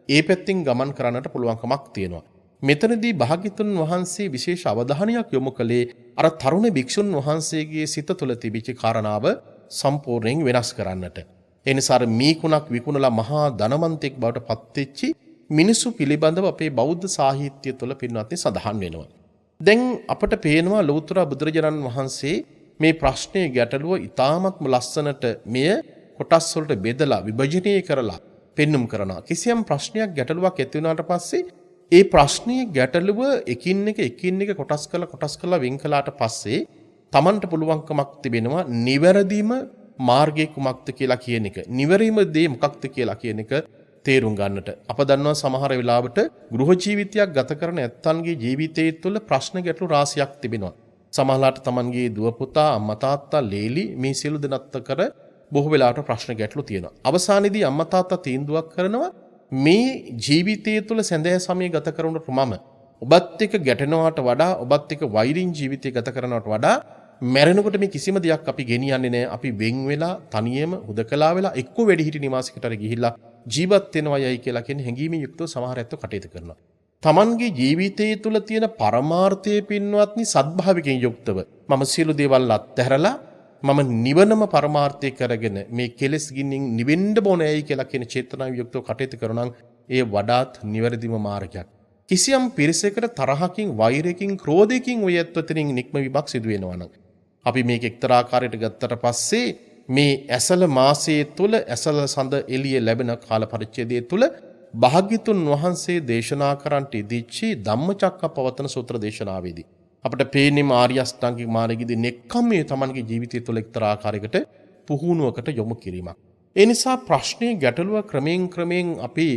ඒ පැත්තෙන් ගමන් කරන්නට පුළුවන්කමක් තියෙනවා. මෙතනදී භාග්‍යතුන් වහන්සේ විශේෂ අවධානයක් යොමු කළේ අර තරුණ භික්ෂුන් වහන්සේගේ සිත තුළ තිබිච්ච කාරණාව සම්පූර්ණයෙන් වෙනස් කරන්නට. ඒ නිසා මීකුණක් විකුණලා මහා ධනවන්තෙක් බවට පත්වෙච්ච මිනිසු පිළිබඳව අපේ බෞද්ධ සාහිත්‍ය තුළ පින්වත්නි සඳහන් වෙනවා. දැන් අපට පේනවා ලෞතර බුදුරජාණන් වහන්සේ මේ ප්‍රශ්නේ ගැටලුව ඉතාමත්ම ලස්සනට මෙය කොටස් වලට බෙදලා විභජනය කරලා පෙන්눔 කරනවා. කිසියම් ප්‍රශ්නයක් ගැටලුවක් ඇති වුණාට පස්සේ ඒ ප්‍රශ්නයේ ගැටලුව එකින් එක කොටස් කරලා වෙන් කළාට පස්සේ Tamanට පුළුවන්කමක් තිබෙනවා නිවැරදිම මාර්ගය කුමක්ද කියලා කියන එක. නිවැරදිම දේ මොකක්ද කියලා කියන එක තේරුම් ගන්නට. අප දන්නවා සමහර වෙලාවට ගෘහ ජීවිතයක් ගත කරන ඇත්තන්ගේ ජීවිතයේ තුළ ප්‍රශ්න ගැටලු රාශියක් තිබෙනවා. සමහරලාට තමන්ගේ දුව පුතා අම්මා තාත්තා ලේලි මේ සියලු දෙනත් කර බොහෝ වෙලාවට ප්‍රශ්න ගැටලු තියෙනවා. අවසානයේදී අම්මා තාත්තා තීන්දුවක් කරනවා මේ ජීවිතය තුළ සැඳෑ සමය ගත කරනට මම ඔබත් එක්ක ගැටෙනවට වඩා ඔබත් එක්ක වෛරින් ජීවිතය ගත කරනවට වඩා මැරෙනකොට මේ කිසිම දෙයක් අපි ගෙනියන්නේ නැහැ. අපි වෙන් වෙලා තනියම හුදකලා වෙලා එක්ක වැඩිහිටි නිවාසයකට ගිහිල්ලා ජීවත් වෙනවයයි කියලා කියන හැඟීමෙන් යුක්තව සමහර ඇත්තෝ කටයුතු කරනවා. තමන්ගේ ජීවිතය තුළ තියෙන පරමාර්ථයේ පින්වත්නි සද්භාවිකයෙන් යුක්තව මම සියලු දේවල් අත්හැරලා මම නිවනම පරමාර්ථය කරගෙන මේ කෙලෙස් ගින්නින් නිවෙන්න ඕනෑයි කියලා කියන චේතනාවෙන් යුක්තව කටයුතු කරනවා නම් ඒ වඩාත් නිවැරදිම මාර්ගයක්. කිසියම් පිරිසකට තරහකින් වෛරයකින් ක්‍රෝධයකින් ඔය ඇත්තතරින් නික්මවීමක් සිදු වෙනවා නම් අපි මේක එක්තරා ආකාරයකට ගත්තට පස්සේ මේ ඇසල මාසයේ තුල ඇසල සඳ එළිය ලැබෙන කාල පරිච්ඡේදයේ තුල භාග්‍යතුන් වහන්සේ දේශනා කරන්නට ඉදිච්චි ධම්මචක්කප්පවත්තන සූත්‍ර දේශනාවේදී අපිට පේන්නේ ආර්ය අෂ්ටාංගික මාර්ගයේදී නෙක්ඛම්මයේ තමන්ගේ ජීවිතය තුළ එක්තරා ආකාරයකට පුහුණුවකට යොමු කිරීමක්. ඒ නිසා ප්‍රශ්නේ ගැටලුව ක්‍රමයෙන් අපි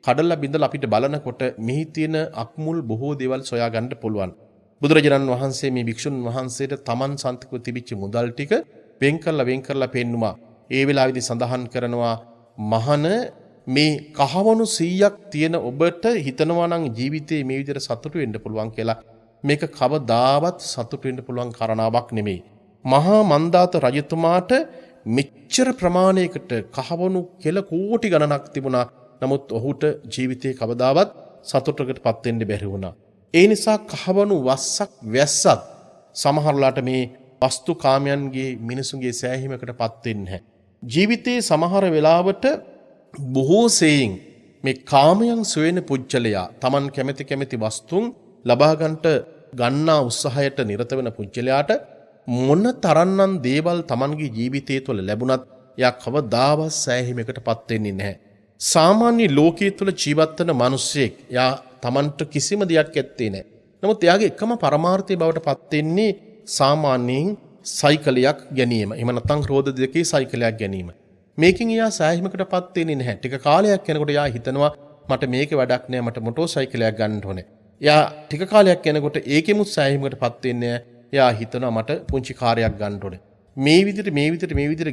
කඩලා බිඳලා අපිට බලනකොට මෙහි තියෙන අක්මුල් බොහෝ දේවල් සොයා ගන්න පුළුවන්. බුදුරජාණන් වහන්සේ මේ භික්ෂුන් වහන්සේට තමන් සන්තිකව තිබිච්ච මුදල් ටික වෙන් කරලා පෙන්නුවා. ඒ වෙලාවේදී සඳහන් කරනවා මහන මේ කහවණු 100ක් තියෙන ඔබට හිතනවා නම් ජීවිතේ මේ විදිහට සතුටු වෙන්න පුළුවන් කියලා මේක කවදාවත් සතුටු වෙන්න පුළුවන් කාරණාවක් නෙමෙයි. මහා මන්දාත රජතුමාට මෙච්චර ප්‍රමාණයකට කහවණු කෙල කෝටි ගණනක් තිබුණා. නමුත් ඔහුට ජීවිතේ කවදාවත් සතුටකටපත් වෙන්න බැරි වුණා. ඒ නිසා කහවණු වස්සක් වැස්සක් සමහරලාට මේ වස්තු කාමයන්ගේ මිනිසුන්ගේ සෑහීමකටපත් වෙන්නේ නැහැ. ජීවිතේ සමහර වෙලාවට බොහෝ සෙයින් මේ කාමයන් සොයන පුජ්‍යලයා Taman කැමති වස්තුන් ලබා ගන්නා උත්සාහයට නිරත වෙන පුජ්‍යලයාට මොන තරම්නම් දේවල් Tamanගේ ජීවිතය තුළ ලැබුණත් එයා කවදාවත් සෑහීමකටපත් වෙන්නේ නැහැ. සාමාන්‍ය ලෝකයේ තුල ජීවත් වෙන මිනිස්සෙක් යා Tamanට කිසිම දෙයක් ඇත්තේ නැහැ. නමුත් එයාගේ එකම පරමාර්ථය බවට පත් වෙන්නේ සාමාන්‍යයෙන් සයිකලයක් ගැනීම. එහෙම නැත්නම් රෝද දෙකේ සයිකලයක් ගැනීම. මේකෙන් එයා සෑහීමකටපත් වෙන්නේ නැහැ. ටික කාලයක් යනකොට එයා හිතනවා මට මේකේ වැඩක් නැහැ මට මොටෝ සයිකලයක් ගන්න ඕනේ. එයා ටික කාලයක් යනකොට ඒකෙමුත් සෑහීමකටපත් වෙන්නේ නැහැ. එයා හිතනවා මට පුංචි කාර්යයක් ගන්න ඕනේ. මේ විදිහට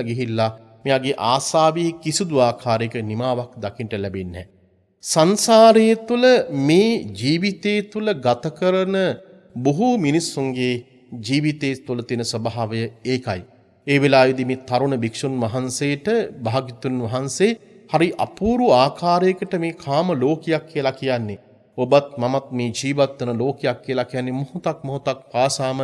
ගිහිල්ලා මෙයාගේ ආසාවේ කිසිදු ආකාරයක නිමාවක් දකින්න ලැබෙන්නේ නැහැ. සංසාරයේ තුල මේ ජීවිතයේ තුල ගත කරන බොහෝ මිනිස්සුන්ගේ ජීවිතයේ තුල තියෙන ස්වභාවය ඒකයි. ඒ වෙලාවේදී මේ තරුණ භික්ෂුන් වහන්සේට භාග්‍යතුන් වහන්සේ හරි අපූර්ව ආකාරයකට මේ කාම ලෝකයක් කියලා කියන්නේ. ඔබත් මමත් මේ ජීවත් වෙන ලෝකයක් කියලා කියන්නේ මොහොතක් පාසාම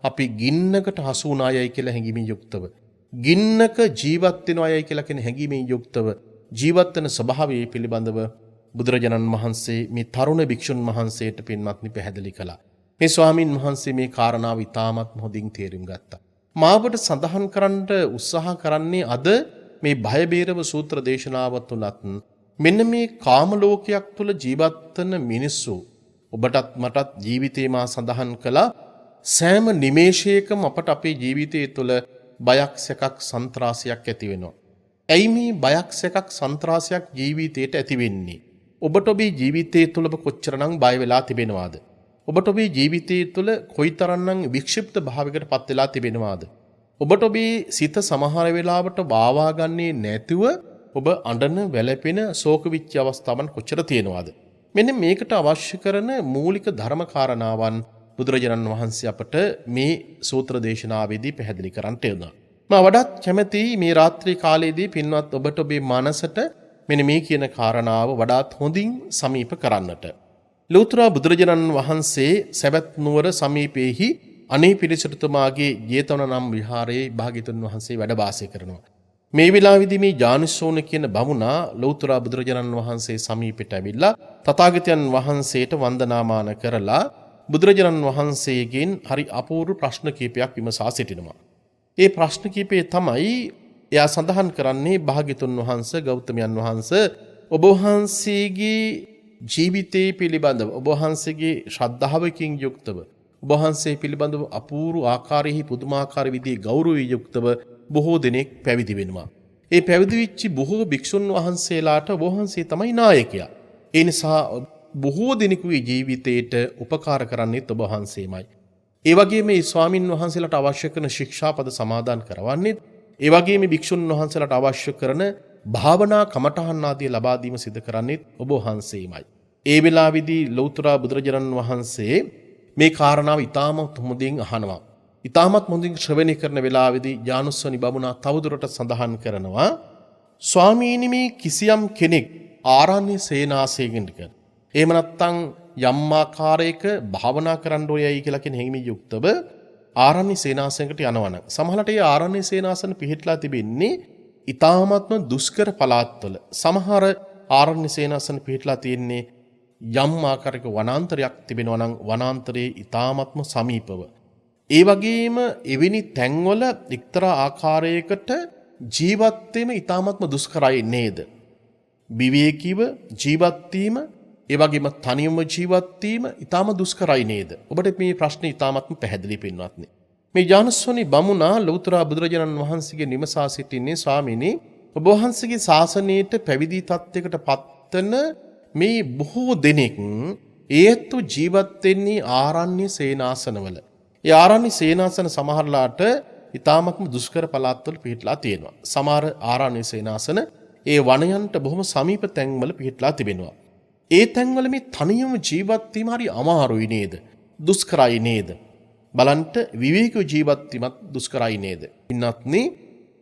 අපි ගින්නකට හසු වුණායයි කියලා හැඟීමෙන් යුක්තව. ගින්නක ජීවත් වෙනවයයි කියලා කියන හැඟීමෙන් යුක්තව ජීවත් වෙන ස්වභාවය පිළිබඳව බුදුරජාණන් වහන්සේ මේ තරුණ භික්ෂුන් වහන්සේට පින්වත්නි පැහැදිලි කළා. මේ ස්වාමින් වහන්සේ මේ කාරණාව ඉතාමත් හොඳින් තේරුම් ගත්තා. මාවට සඳහන් කරන්න උත්සාහ කරන්නේ අද මේ බය බේරව සූත්‍ර දේශනාව තුලත් මෙන්න මේ කාම ලෝකයක් තුල ජීවත් වෙන මිනිස්සු ඔබටත් මටත් ජීවිතේ මා සඳහන් කළා සෑම නිමේෂයකම අපට අපේ ජීවිතයේ තුල බයක් සැකක් සන්ත්‍රාසයක් ඇති වෙනවා. ඇයි මේ බයක් සැකක් සන්ත්‍රාසයක් ජීවිතයට ඇති වෙන්නේ? ඔබට ඔබේ ජීවිතයේ තුල කොච්චරනම් බය වෙලා තිබෙනවද? ඔබට ඔබේ ජීවිතයේ තුල කොයිතරම්නම් වික්ෂිප්ත භාවයකට පත් වෙලා තිබෙනවද? ඔබට ඔබේ සිත සමහර වෙලාවට වාවා ගන්නේ නැතුව ඔබ අඬන වැළපෙන ශෝක විච්ච අවස්ථාවන් කොච්චර තියෙනවද? මෙන්න මේකට අවශ්‍ය කරන මූලික ධර්ම කාරණාවන් බුදුරජාණන් වහන්සේ අපට මේ සූත්‍ර දේශනාවේදී පැහැදිලි කරන්නට යනවා. මම වඩාත් කැමැතියි මේ රාත්‍රී කාලයේදී පින්වත් ඔබට ඔබේ මනසට මෙන්න මේ කියන කාරණාව වඩාත් හොඳින් සමීප කරන්නට. ලෞතර බුදුරජාණන් වහන්සේ සවැත් නුවර සමීපයේහි අනේ පිළිසරතුමාගේ ජේතවන නම් විහාරයේ භාග්‍යතුන් වහන්සේ වැඩ වාසය කරනවා. මේ වෙලාවේදී මේ ජානිසෝන කියන බමුණා ලෞතර බුදුරජාණන් වහන්සේ සමීපයට ඇවිල්ලා තථාගතයන් වහන්සේට වන්දනාමාන කරලා බුදුරජාණන් වහන්සේගෙන් හරි අපූර්ව ප්‍රශ්න කීපයක් විමසා සිටිනවා. ඒ ප්‍රශ්න කීපය තමයි එයා සඳහන් කරන්නේ භාග්‍යතුන් වහන්සේ ගෞතමයන් වහන්සේ ඔබ වහන්සේගේ ජීවිතේ පිළිබඳව ඔබ වහන්සේගේ ශ්‍රද්ධාවකින් යුක්තව ඔබ වහන්සේ පිළිබඳව අපූර්ව ආකාරයෙහි පුදුමාකාර විදිහේ ගෞරවයෙන් යුක්තව බොහෝ දෙනෙක් පැවිදි වෙනවා. ඒ පැවිදි වෙච්ච බොහෝ භික්ෂුන් වහන්සේලාට ඔබ වහන්සේ තමයි නායකයා. ඒ නිසා බොහෝ දෙනෙකුගේ ජීවිතයට උපකාර කරන්නේ ඔබ වහන්සේමයි. ඒ වගේම මේ ස්වාමින් වහන්සේලාට අවශ්‍ය කරන ශික්ෂාපද සමාදන් කරවන්නේ, ඒ වගේම මේ භික්ෂුන් වහන්සේලාට අවශ්‍ය කරන භාවනා කමඨහන් ආදී ලබා දීම සිදු කරන්නේ ඔබ වහන්සේමයි. ඒ වෙලාවේදී ලෞතර බුදුරජාණන් වහන්සේ මේ කාරණාව ඉතාමත් හොඳින් අහනවා. ඉතාමත් හොඳින් ශ්‍රවණය කරන වෙලාවේදී ඥානස්සනි බමුණා තවදුරටත් සඳහන් කරනවා, ස්වාමීනි මේ කිසියම් කෙනෙක් ආරණ්‍ය සේනාසයෙන් කර. එහෙම නැත්නම් යම් ආකාරයක භාවනා කරන්න ඕයයි කියලා කියන හැඟීමෙන් යුක්තව ආරණ්‍ය සේනාසනයකට යනවනම් සමහරට ඒ ආරණ්‍ය සේනාසන පිහිටලා තිබෙන්නේ ඉතාමත්ම දුෂ්කර පළාත්වල. සමහර ආරණ්‍ය සේනාසන පිහිටලා තියෙන්නේ යම් ආකාරයක වනාන්තරයක් තිබෙනවා නම් වනාන්තරයේ ඉතාමත්ම සමීපව. ඒ වගේම එවැනි තැන්වල එක්තරා ආකාරයකට ජීවත් වීම ඉතාමත්ම දුෂ්කරයි නේද? විවේකීව ජීවත් වීම, ඒ වගේම තනියම ජීවත් වීම ඉතාම දුෂ්කරයි නේද? ඔබට මේ ප්‍රශ්නේ ඉතාමත්ම පැහැදිලි පින්වත්නි. මේ ඥානස්සනි බමුණා ලෞතර බුදුරජාණන් වහන්සේගේ නිමසා සිටින්නේ, ස්වාමීනි ඔබ වහන්සේගේ ශාසනයට පැවිදි තත්යකට පත්වන මේ බොහෝ දෙනෙක් ඒත්තු ජීවත් වෙන්නේ ආරණ්‍ය සේනාසනවල. ඒ ආරණ්‍ය සේනාසන සමහරලාට ඉතාමත්ම දුෂ්කර පළාත්වල පිහිටලා තියෙනවා. සමහර ආරණ්‍ය සේනාසන ඒ වනයන්ට බොහොම සමීප තැන්වල පිහිටලා තිබෙනවා. ඒ තැන්වල මේ තනියම ජීවත් වීම හරි අමාරුයි නේද? දුෂ්කරයි නේද? බලන්ට විවේකීව ජීවත් වීමත් දුෂ්කරයි නේද? ඉන්නත්නි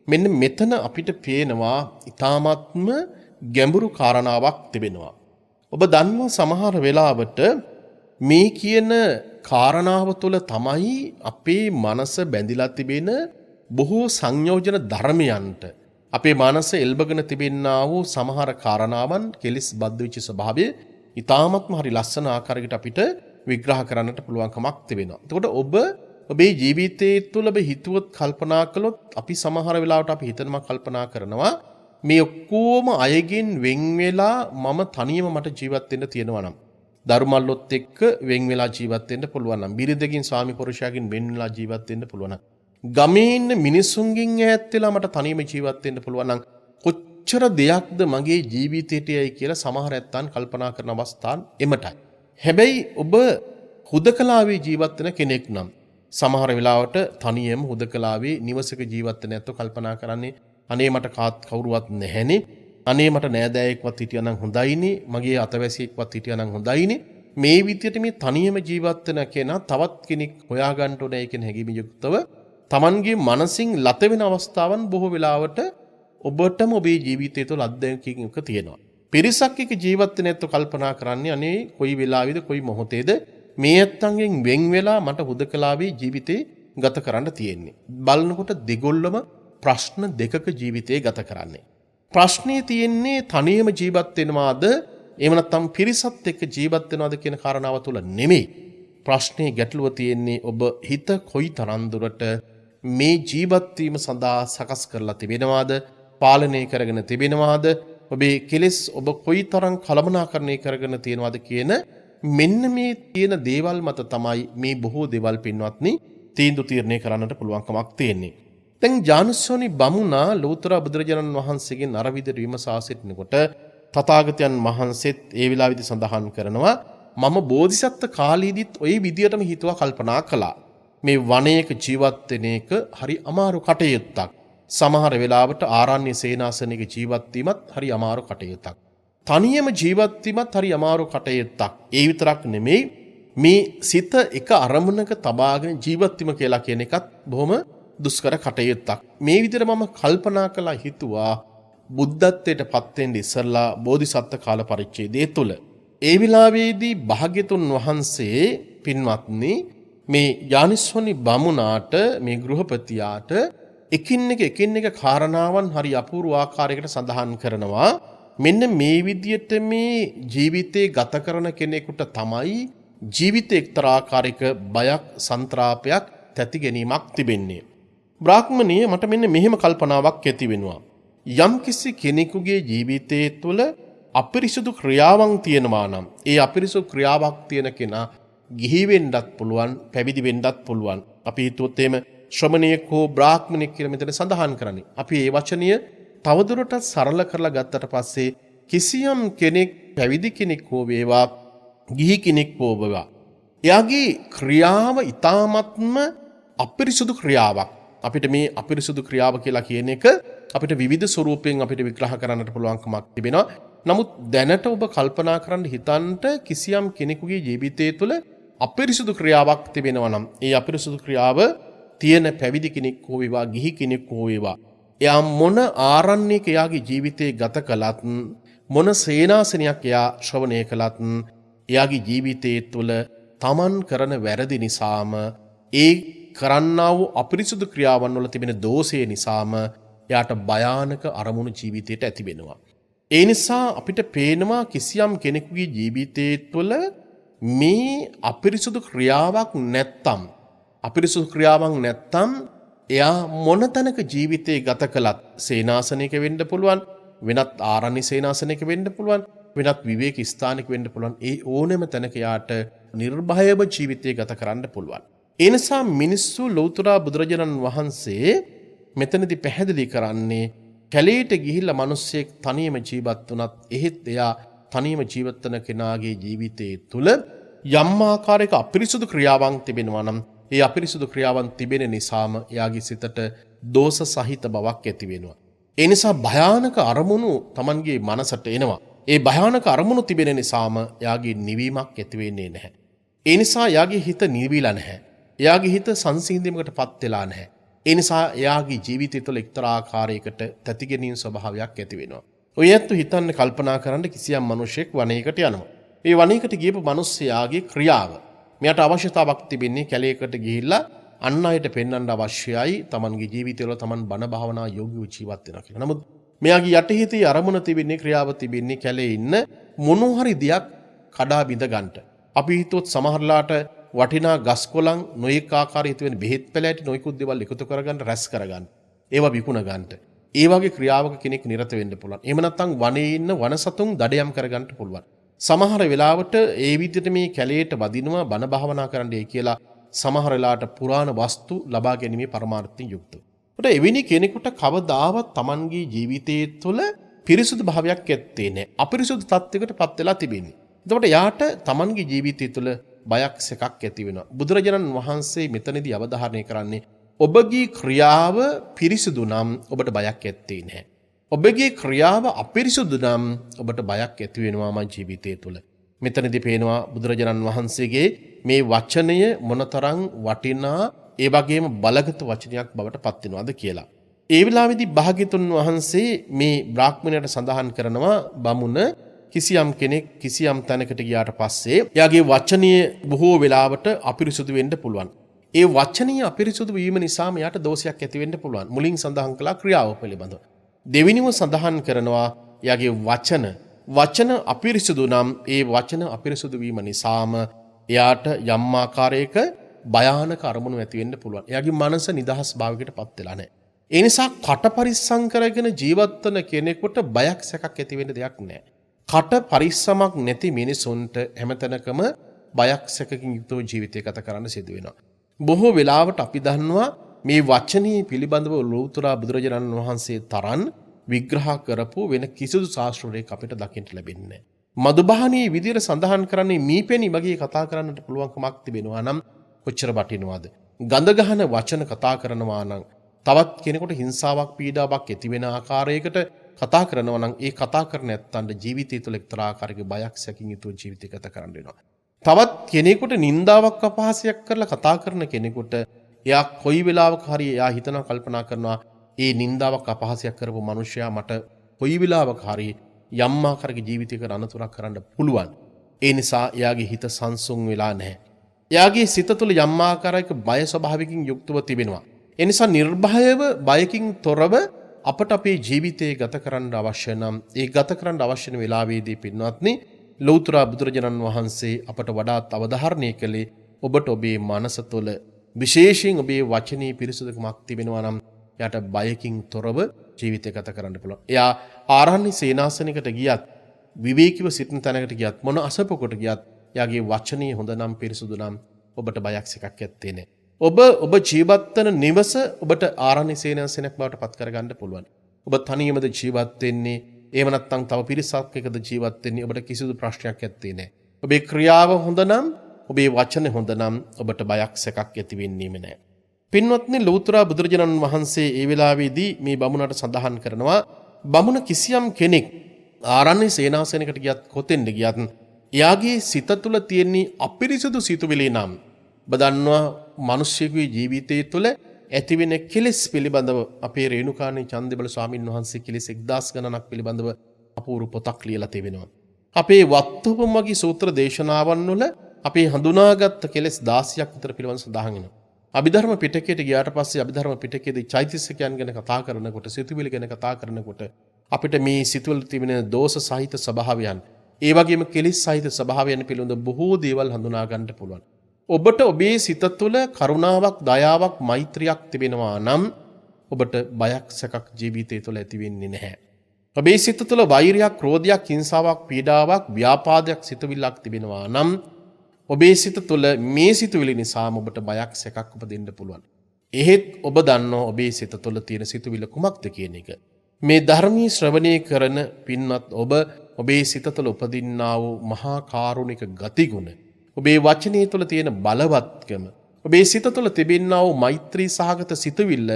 මෙන්න මෙතන අපිට පේනවා ඉතාමත්ම ගැඹුරු කාරණාවක් තිබෙනවා. ඔබ දන්නවා සමහර වෙලාවට මේ කියන කාරණාව තුළ තමයි අපේ මනස බැඳිලා තිබෙන බොහෝ සංයෝජන ධර්මයන්ට අපේ මනස එල්බගෙන තිබෙන්නා වූ සමහර කාරණාවන් කෙලිස් බද්ධ වෙච්ච ස්වභාවය ඉතාමත්ම හරි ලස්සන ආකාරයකට අපිට විග්‍රහ කරන්නට පුළුවන්කමක් තිබෙනවා. එතකොට ඔබේ ජීවිතයේ තුළ ඔබ හිතුවත් කල්පනා කළොත් අපි සමහර වෙලාවට අපි හිතනවා කල්පනා කරනවා මේ ඔක්කොම අයගෙන් වෙන් වෙලා මම තනියම මට ජීවත් වෙන්න තියෙනවා නම්, ධර්මල්ලොත් එක්ක වෙන් වෙලා ජීවත් වෙන්න පුළුවන් නම්, බිරිඳකින් ස්වාමි පුරුෂයාගෙන් වෙන් වෙලා ජීවත් වෙන්න පුළුවන් නම්, ගමේ ඉන්න මිනිසුන්ගෙන් ඈත් වෙලා මට තනියම ජීවත් වෙන්න පුළුවන් නම් කොච්චර දෙයක්ද මගේ ජීවිතේටයි කියලා සමහර ඇත්තන් කල්පනා කරන අවස්ථාන් එමටයි. හැබැයි ඔබ හුදකලාවේ ජීවත් වෙන කෙනෙක් නම් සමහර වෙලාවට තනියම හුදකලාවේ නිවසක ජීවත් වෙන ඇත්තෝ කල්පනා කරන්නේ අනේ මට කවුරුවත් නැහැනේ, අනේ මට නෑදෑයෙක්වත් හිටියනම් හොඳයිනේ, මගේ අතවැසියෙක්වත් හිටියනම් හොඳයිනේ. මේ විදියට මේ තනියම ජීවත් වෙන කෙනා තවත් කෙනෙක් හොයාගන්න ඕනේ කියන හැඟීම යුක්තව තමන්ගේ මනසින් ලත වෙන අවස්ථාවන් බොහෝ වෙලාවට ඔබටම ඔබේ ජීවිතය තුළ අත්දැකීමක් තියෙනවා. පිරිසක් එක්ක ජීවත් වෙන ඇත්තෝ කල්පනා කරන්නේ අනේ කොයි වෙලාවෙද කොයි මොහොතේද මේ ඇත්තන්ගෙන් වෙන් වෙලා මට හුදකලාවේ ජීවිතේ ගත කරන්න තියෙන්නේ. බලනකොට දෙගොල්ලම ප්‍රශ්න දෙකක ජීවිතේ ගත කරන්නේ. ප්‍රශ්නේ තියෙන්නේ තනියම ජීවත් වෙනවාද එහෙම නැත්නම් පිරිසත් එක්ක ජීවත් වෙනවද කියන කාරණාව තුළ නෙමෙයි. ප්‍රශ්නේ ගැටලුව තියෙන්නේ ඔබ හිත කොයි තරම් දුරට මේ ජීවත් වීම සඳහා සකස් කරලා තිබෙනවාද, පාලනය කරගෙන තිබෙනවාද, ඔබේ කෙලෙස් ඔබ කොයි තරම් කළමනාකරණය කරගෙන තියෙනවද කියන මෙන්න මේ තියෙන දේවල් මත තමයි මේ බොහෝ දේවල් පින්වත්නි තීන්දුව තීරණය කරන්නට පුළුවන්කමක් තියෙන්නේ. දැන් ඥානස්සනි බමුණා ලෞතර බුදුරජාණන් වහන්සේගෙන් අර විදිහට විමසා සිටිනකොට තථාගතයන් වහන්සේත් ඒ වෙලාවේදී සඳහන් කරනවා මම බෝධිසත්ව කාලීදීත් ওই විදියටම හිතුවා කල්පනා කළා. මේ වනයේක ජීවත් වෙන එක හරි අමාරු කටයුත්තක්. සමහර වෙලාවට ආරණ්‍ය සේනාසනයක ජීවත් වීමත් හරි අමාරු කටයුත්තක්. තනියම ජීවත් වීමත් හරි අමාරු කටයුත්තක්. ඒ විතරක් නෙමෙයි මේ සිත එක අරමුණක තබාගෙන ජීවත් වීම කියලා කියන එකත් බොහොම දුෂ්කර කටයුත්තක්. මේ විදිහට මම කල්පනා කළා හිතුවා බුද්ධත්වයට පත් වෙන්න ඉස්සෙල්ලා බෝධිසත්ව කාල පරිච්ඡේදය තුල ඒ විලාවේදී භාග්‍යතුන් වහන්සේ පින්වත්නි මේ ඥානස්සනි බමුණාට මේ ගෘහපතියාට එකින් එක කාරණාවන් හරි අපූර්ව ආකාරයකට සඳහන් කරනවා. මෙන්න මේ විදියට මේ ජීවිතේ ගත කරන කෙනෙකුට තමයි ජීවිතේ එක්තරා ආකාරයක බයක්, සන්ත්‍රාපයක්, තැති ගැනීමක් තිබෙන්නේ. බ්‍රාහ්මණිය මට මෙන්න මෙහෙම කල්පනාවක් ඇති වෙනවා. යම්කිසි කෙනෙකුගේ ජීවිතයේ තුළ අපිරිසුදු ක්‍රියාවන් තියෙනවා නම් ඒ අපිරිසුදු ක්‍රියාවක් තියෙන කෙනා ගිහි වෙන්නත් පුළුවන්, පැවිදි වෙන්නත් පුළුවන්. අපි හිතුවොත් එහෙම ශ්‍රමණයෙක් හෝ බ්‍රාහ්මණයෙක් කියලා මෙතන සඳහන් කරන්නේ. අපි මේ වචනය තවදුරටත් සරල කරලා ගත්තට පස්සේ කිසියම් කෙනෙක් පැවිදි කෙනෙක් හෝ වේවා, ගිහි කෙනෙක් හෝ වේවා, එයාගේ ක්‍රියාව ඊ타මත්ම අපිරිසුදු ක්‍රියාවක්. අපිට මේ අපිරිසුදු ක්‍රියාව කියලා කියන එක අපිට විවිධ ස්වරූපයෙන් අපිට විග්‍රහ කරන්නට පුළුවන්කමක් තිබෙනවා. නමුත් දැනට ඔබ කල්පනා කරන්න හිතන්ට කිසියම් කෙනෙකුගේ ජීවිතය තුළ අපිරිසුදු ක්‍රියාවක් තිබෙනවා නම් ඒ අපිරිසුදු ක්‍රියාව තියෙන පැවිදි කෙනෙක් හෝ වේවා ගිහි කෙනෙක් හෝ වේවා එයා මොන ආරණ්‍යයක එයාගේ ජීවිතේ ගත කළත් මොන සේනාසනයක් එයා ශ්‍රවණය කළත් එයාගේ ජීවිතයේ තුළ තමන් කරන වැරදි නිසාම ඒ කරන්නා වූ අපිරිසුදු ක්‍රියාවන් වල තිබෙන දෝෂය නිසාම එයාට භයානක අරමුණු ජීවිතයට ඇති වෙනවා. ඒ නිසා අපිට පේනවා කිසියම් කෙනෙකුගේ ජීවිතයේ තුළ මේ අපිරිසුදු ක්‍රියාවක් නැත්තම් එයා මොන තැනක ජීවිතේ ගත කළත් සේනාසනයක වෙන්න පුළුවන්, වෙනත් ආරණ්‍ය සේනාසනයක වෙන්න පුළුවන්, වෙනත් විවේක ස්ථානයක වෙන්න පුළුවන්. ඒ ඕනෑම තැනක යාට නිර්භයව ජීවිතය ගත කරන්න පුළුවන්. ඒ නිසා මිනිස්සු ලෞතර බුදුරජාණන් වහන්සේ මෙතනදී පැහැදිලි කරන්නේ කැලේට ගිහිල්ලා මිනිස්සෙක් තනියම ජීවත් වුණත් එහෙත් එයා තනියම ජීවත් වෙන කෙනාගේ ජීවිතයේ තුල යම් ආකාරයක අපිරිසුදු ක්‍රියාවන් තිබෙනවා නම් ඒ අපිරිසුදු ක්‍රියාවන් තිබෙන නිසාම එයාගේ සිතට දෝෂ සහිත බවක් ඇති වෙනවා. ඒ නිසා භයානක අරමුණු Tamanගේ මනසට එනවා. ඒ භයානක අරමුණු තිබෙන නිසාම එයාගේ නිවීමක් ඇති වෙන්නේ නැහැ. ඒ නිසා එයාගේ හිත නිවිලා නැහැ. එයාගේ හිත සංසිඳීමකටපත් වෙලා නැහැ. ඒ නිසා එයාගේ ජීවිතය තුළ එක්තරා ආකාරයකට තැතිගැනීම් ස්වභාවයක් ඇති වෙනවා. ඔය ඇත්තු හිතන්න කල්පනා කරන්න කිසියම් මිනිසෙක් වනයේකට යනවා. ඒ වනයේකට ගියපු මිනිස්සයාගේ ක්‍රියාව මෙයාට අවශ්‍යතාවක් තිබෙන්නේ කැලේකට ගිහිල්ලා අන් අයට පෙන්වන්න අවශ්‍යයි Tamanගේ ජීවිතවල Taman බණ භාවනා යෝගීව ජීවත් වෙනවා කියලා. නමුත් මෙයාගේ යටිහිතේ අරමුණ තිබෙන්නේ ක්‍රියාව තිබෙන්නේ කැලේ ඉන්න මොන හරි දෙයක් කඩා බිඳ ගන්නට. අපි හිතුවොත් සමහරලාට වටිනා ගස් කොළන් නොයෙක් ආකාරයට වෙන බෙහෙත් පැලෑටි නොයෙකුත් දේවල් එකතු කරගන්න රැස් කරගන්න. ඒවා විකුණ ගන්නට. ඒ වගේ ක්‍රියාවක කෙනෙක් නිරත වෙන්න පුළුවන්. එහෙම නැත්නම් වනයේ ඉන්න වනසතුන් දඩයම් කරගන්න පුළුවන්. සමහර වෙලාවට ඒ විදිහට මේ කැලේට වදිනවා බණ භාවනා කරන්නයි කියලා සමහර වෙලාවට පුරාණ වස්තු ලබා ගැනීමේ පරමාර්ථයෙන් යුක්තව. ඒකට එවැනි කෙනෙකුට කවදාවත් Tamanගේ ජීවිතයේ තුළ පිරිසුදු භාවයක් ඇත්තේ නැහැ. අපිරිසුදු තත්යකටපත් වෙලා තිබෙන්නේ. එතකොට යාට Tamanගේ ජීවිතය තුළ බයක් සැකක් ඇති වෙනවා. බුදුරජාණන් වහන්සේ මෙතනදී අවධාරණය කරන්නේ ඔබගේ ක්‍රියාව පිරිසුදු නම් ඔබට බයක් ඇත්තේ නැහැ. ඔබගේ ක්‍රියාව අපිරිසුදු නම් ඔබට බයක් ඇති වෙනවාමයි ජීවිතය තුළ. මෙතනදී පේනවා බුදුරජාණන් වහන්සේගේ මේ වචනය මොනතරම් වටිනා ඒ වගේම බලගත වචනයක් බවට පත් වෙනවද කියලා. ඒ වෙලාවේදී භාග්‍යතුන් වහන්සේ මේ බ්‍රාහ්මණයට සඳහන් කරනවා බමුණ කිසියම් කෙනෙක් කිසියම් තැනකට ගියාට පස්සේ එයාගේ වචනීය බොහෝ වෙලාවට අපිරිසුදු වෙන්න පුළුවන්. ඒ වචනීය අපිරිසුදු වීම නිසා එයාට දෝෂයක් ඇති වෙන්න පුළුවන්. මුලින් සඳහන් කළා ක්‍රියාව පිළිබඳව. දෙවෙනිව සඳහන් කරනවා එයාගේ වචන අපිරිසුදු නම් ඒ වචන අපිරිසුදු වීම නිසාම එයාට යම් ආකාරයක භයානක අරමුණු ඇති වෙන්න පුළුවන්. එයාගේ මනස නිදහස් භාවයකට පත් වෙලා නැහැ. ඒ නිසා කට පරිස්සම් කරගෙන ජීවත් වෙන කෙනෙකුට බයක් සැකක් ඇති වෙන්න දෙයක් නැහැ. කට පරිස්සමක් නැති මිනිසුන්ට හැමතැනකම බයක් සැකකින් යුක්තව ජීවිතය ගත කරන්න සිදු වෙනවා. බොහෝ වෙලාවට අපි දන්නවා මේ වචනේ පිළිබඳව ලෞතර බුදුරජාණන් වහන්සේ තරම් විග්‍රහ කරපු වෙන කිසිදු ශාස්ත්‍රයක් අපිට දකින්න ලැබෙන්නේ නැහැ. මදුබහණී විදියට සඳහන් කරන්නේ මීපෙනි වගේ කතා කරන්නට පුළුවන්කමක් තිබෙනවා නම් කොච්චර වටිනවද? ගඳ ගහන වචන කතා කරනවා නම් තවත් කෙනෙකුට හිංසාවක් පීඩාවක් ඇති වෙන ආකාරයකට කතා කරනවා නම් ඒ කතා කරන නැත්තන්ට ජීවිතය තුළ එක්තරා ආකාරයක බයක් සැකින් යුතුව ජීවිතය ගත කරන්න වෙනවා. තවත් කෙනෙකුට නින්දාවක් අපහාසයක් කරලා කතා කරන කෙනෙකුට එයා කොයි වෙලාවක හරි එයා හිතනවා කල්පනා කරනවා ඒ නින්දාවක් අපහාසයක් කරපු මිනිසයා මට කොයි වෙලාවක හරි යම් ආකාරයක ජීවිතයක අනතුරක් කරන්න පුළුවන්. ඒ නිසා එයාගේ හිත සංසුන් වෙලා නැහැ. එයාගේ සිත තුළ යම් ආකාරයක බය ස්වභාවයකින් යුක්තව තිබෙනවා. ඒ නිසා නිර්භයව බයකින් තොරව අපට අපේ ජීවිතය ගත කරන්න අවශ්‍ය නම් ඒ ගත කරන්න අවශ්‍ය වෙන වෙලාවේදී පින්වත්නි ලෞතර බුදුරජාණන් වහන්සේ අපට වඩාත් අවධාරණය කළේ ඔබට ඔබේ මනස තුළ විශේෂයෙන් ඔබේ වචනේ පිරිසුදුකමක් තිබෙනවා නම් යාට බයකින් තොරව ජීවිතය ගත කරන්න පුළුවන්. එයා ආරණ්‍ය සේනාසනයකට ගියත් විවේකීව සිටින තැනකට ගියත් මොන අසපකොට ගියත් යාගේ වචනේ හොඳ නම් පිරිසුදු නම් ඔබට බයක් සැකක් ඇත්තේ නැහැ. ඔබ ජීවත් වෙන නිවස ඔබට ආරණ්‍ය සේනාසනයක් බවට පත් කරගන්න පුළුවන්. ඔබ තනියමද ජීවත් වෙන්නේ? එහෙම නැත්නම් තව පිරිසක් එක්කද ජීවත් වෙන්නේ? ඔබට කිසිදු ප්‍රශ්නයක් ඇත්තේ නැහැ. ඔබේ ක්‍රියාව හොඳ නම් ඔබේ වචන හොඳ නම් ඔබට බයක් සැකක් ඇති වෙන්නේම නැහැ. පින්වත්නි, ලෞතර බුදුරජාණන් වහන්සේ ඒ වෙලාවේදී මේ බමුණට සඳහන් කරනවා බමුණ කිසියම් කෙනෙක් ආරණ්‍ය සේනාසනයකට ගියත් කොතෙන්ද ගියත් එයාගේ සිත තුළ තියෙන අපිරිසුදු සිතුවිලි නම් ඔබ දන්නවා මිනිස්සුගේ ජීවිතය තුළ ඇතිවෙන කෙලෙස් පිළිබඳව අපේ රේණුකාණී චන්දබල ස්වාමීන් වහන්සේ කෙලෙස් 1000 ගණනක් පිළිබඳව අපූර්ව පොතක් ලියලා තිබෙනවා. අපේ වත්තුපමගී සූත්‍ර දේශනාවන් වල අපේ හඳුනාගත් කෙලෙස් 16ක් විතර පිළිබඳව සඳහන් වෙනවා. අභිධර්ම පිටකයට ගියාට පස්සේ අභිධර්ම පිටකයේදී චෛතසිකයන් ගැන කතා කරනකොට, සිතුවිලි ගැන කතා කරනකොට අපිට මේ සිතුවිලි තිබෙන දෝෂ සහිත ස්වභාවයන්, ඒ වගේම කෙලෙස් සහිත ස්වභාවයන් පිළිබඳ බොහෝ දේවල් හඳුනා ගන්න පුළුවන්. ඔබට ඔබේ සිත තුළ කරුණාවක්, දයාවක්, මෛත්‍රියක් තිබෙනවා නම් ඔබට බයක් සැකක් ජීවිතය තුළ ඇති වෙන්නේ නැහැ. ඔබේ සිත තුළ වෛරයක්, ක්‍රෝධයක්, හිංසාවක්, පීඩාවක්, ව්‍යාපාදයක්, සිතුවිල්ලක් තිබෙනවා නම් ඔබේ සිත තුළ මේ සිතුවිලි නිසාම ඔබට බයක් සැකක් උපදින්න පුළුවන්. එහෙත් ඔබ දන්නවා ඔබේ සිත තුළ තියෙන සිතුවිල්ල කුමක්ද කියන එක. මේ ධර්මී ශ්‍රවණය කරන පින්වත් ඔබ ඔබේ සිත තුළ උපදින්නා වූ මහා කාරුණික ගතිගුණ, ඔබේ වචනය තුළ තියෙන බලවත්කම, ඔබේ සිත තුළ තිබෙනා වූ මෛත්‍රී සහගත සිතුවිල්ල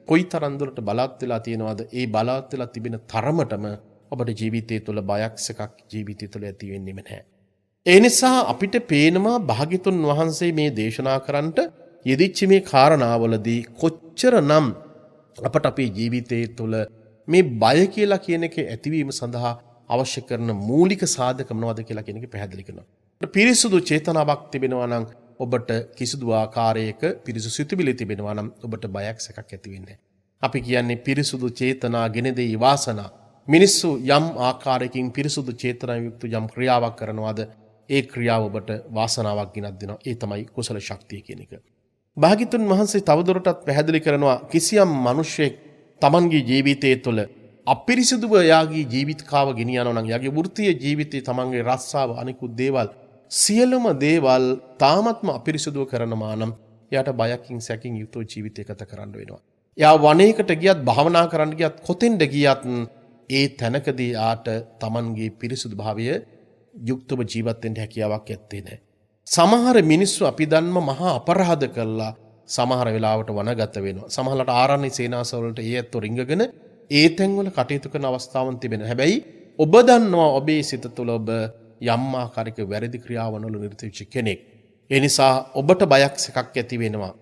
කොයිතරම් දුරට බලවත් වෙලා තියෙනවද? ඒ බලවත් වෙලා තිබෙන තරමටම ඔබට ජීවිතය තුළ බයක් සැකක් ජීවිතය තුළ ඇති වෙන්නේම නැහැ. ඒ නිසා අපිට පේනවා භාග්‍යතුන් වහන්සේ මේ දේශනා කරන්නට යෙදිච්ච මේ කාරණාවලදී කොච්චරනම් අපට අපේ ජීවිතය තුළ මේ බය කියලා කියන එක ඇතිවීම සඳහා අවශ්‍ය කරන මූලික සාධක මොනවද කියලා කියන එක පැහැදිලි කරනවා. පිරිසුදු චේතනාවක් තිබෙනවා නම් ඔබට කිසිදු ආකාරයක පිරිසුදු සිතුවිලි තිබෙනවා නම් ඔබට බයක් සැකක් ඇති වෙන්නේ නැහැ. අපි කියන්නේ පිරිසුදු චේතනා ගෙන දෙයි වාසනා. මිනිස්සු යම් ආකාරයකින් පිරිසුදු චේතනාවෙන් යුක්ත යම් ක්‍රියාවක් කරනවාද ඒ ක්‍රියාව ඔබට වාසනාවක් ගෙනත් දෙනවා. ඒ තමයි කුසල ශක්තිය කියන එක. භාග්‍යතුන් වහන්සේ තවදුරටත් පැහැදිලි කරනවා කිසියම් මිනිසෙක් තමන්ගේ ජීවිතය තුළ අපිරිසිදුව යාගේ ජීවිතකාව ගෙනියනවා නම් යාගේ වෘත්තීය ජීවිතයේ තමන්ගේ රස්සාව අනිකුත් දේවල් සියලුම දේවල් තාමත්ම අපිරිසිදුව කරනවා නම් එයාට බයකින් සැකින් යුක්තව ජීවිතය ගත කරන්න වෙනවා. එයා වනයේකට ගියත් භාවනා කරන්න ගියත් කොතෙන්ද ගියත් ඒ තැනකදී ආට තමන්ගේ පිරිසුදු භාවය යුක්තව ජීවත් වෙන්න හැකියාවක් ඇත්තේ නැහැ. සමහර මිනිස්සු අපි දන්ම මහා අපරාධ කළා සමහර වෙලාවට වනගත වෙනවා. සමහරවිට ආරණ්‍ය සේනාසවලට ඒ ඇත්තෝ රිංගගෙන ඒ තැන්වල කටයුතු කරන අවස්ථාවන් තිබෙනවා. හැබැයි ඔබ දන්නවා ඔබේ සිත තුළ ඔබ යම් ආකාරයක වැරදි ක්‍රියාවන් වල නිරත වෙච්ච කෙනෙක්. ඒ නිසා ඔබට බයක් සැකක් ඇති වෙනවා.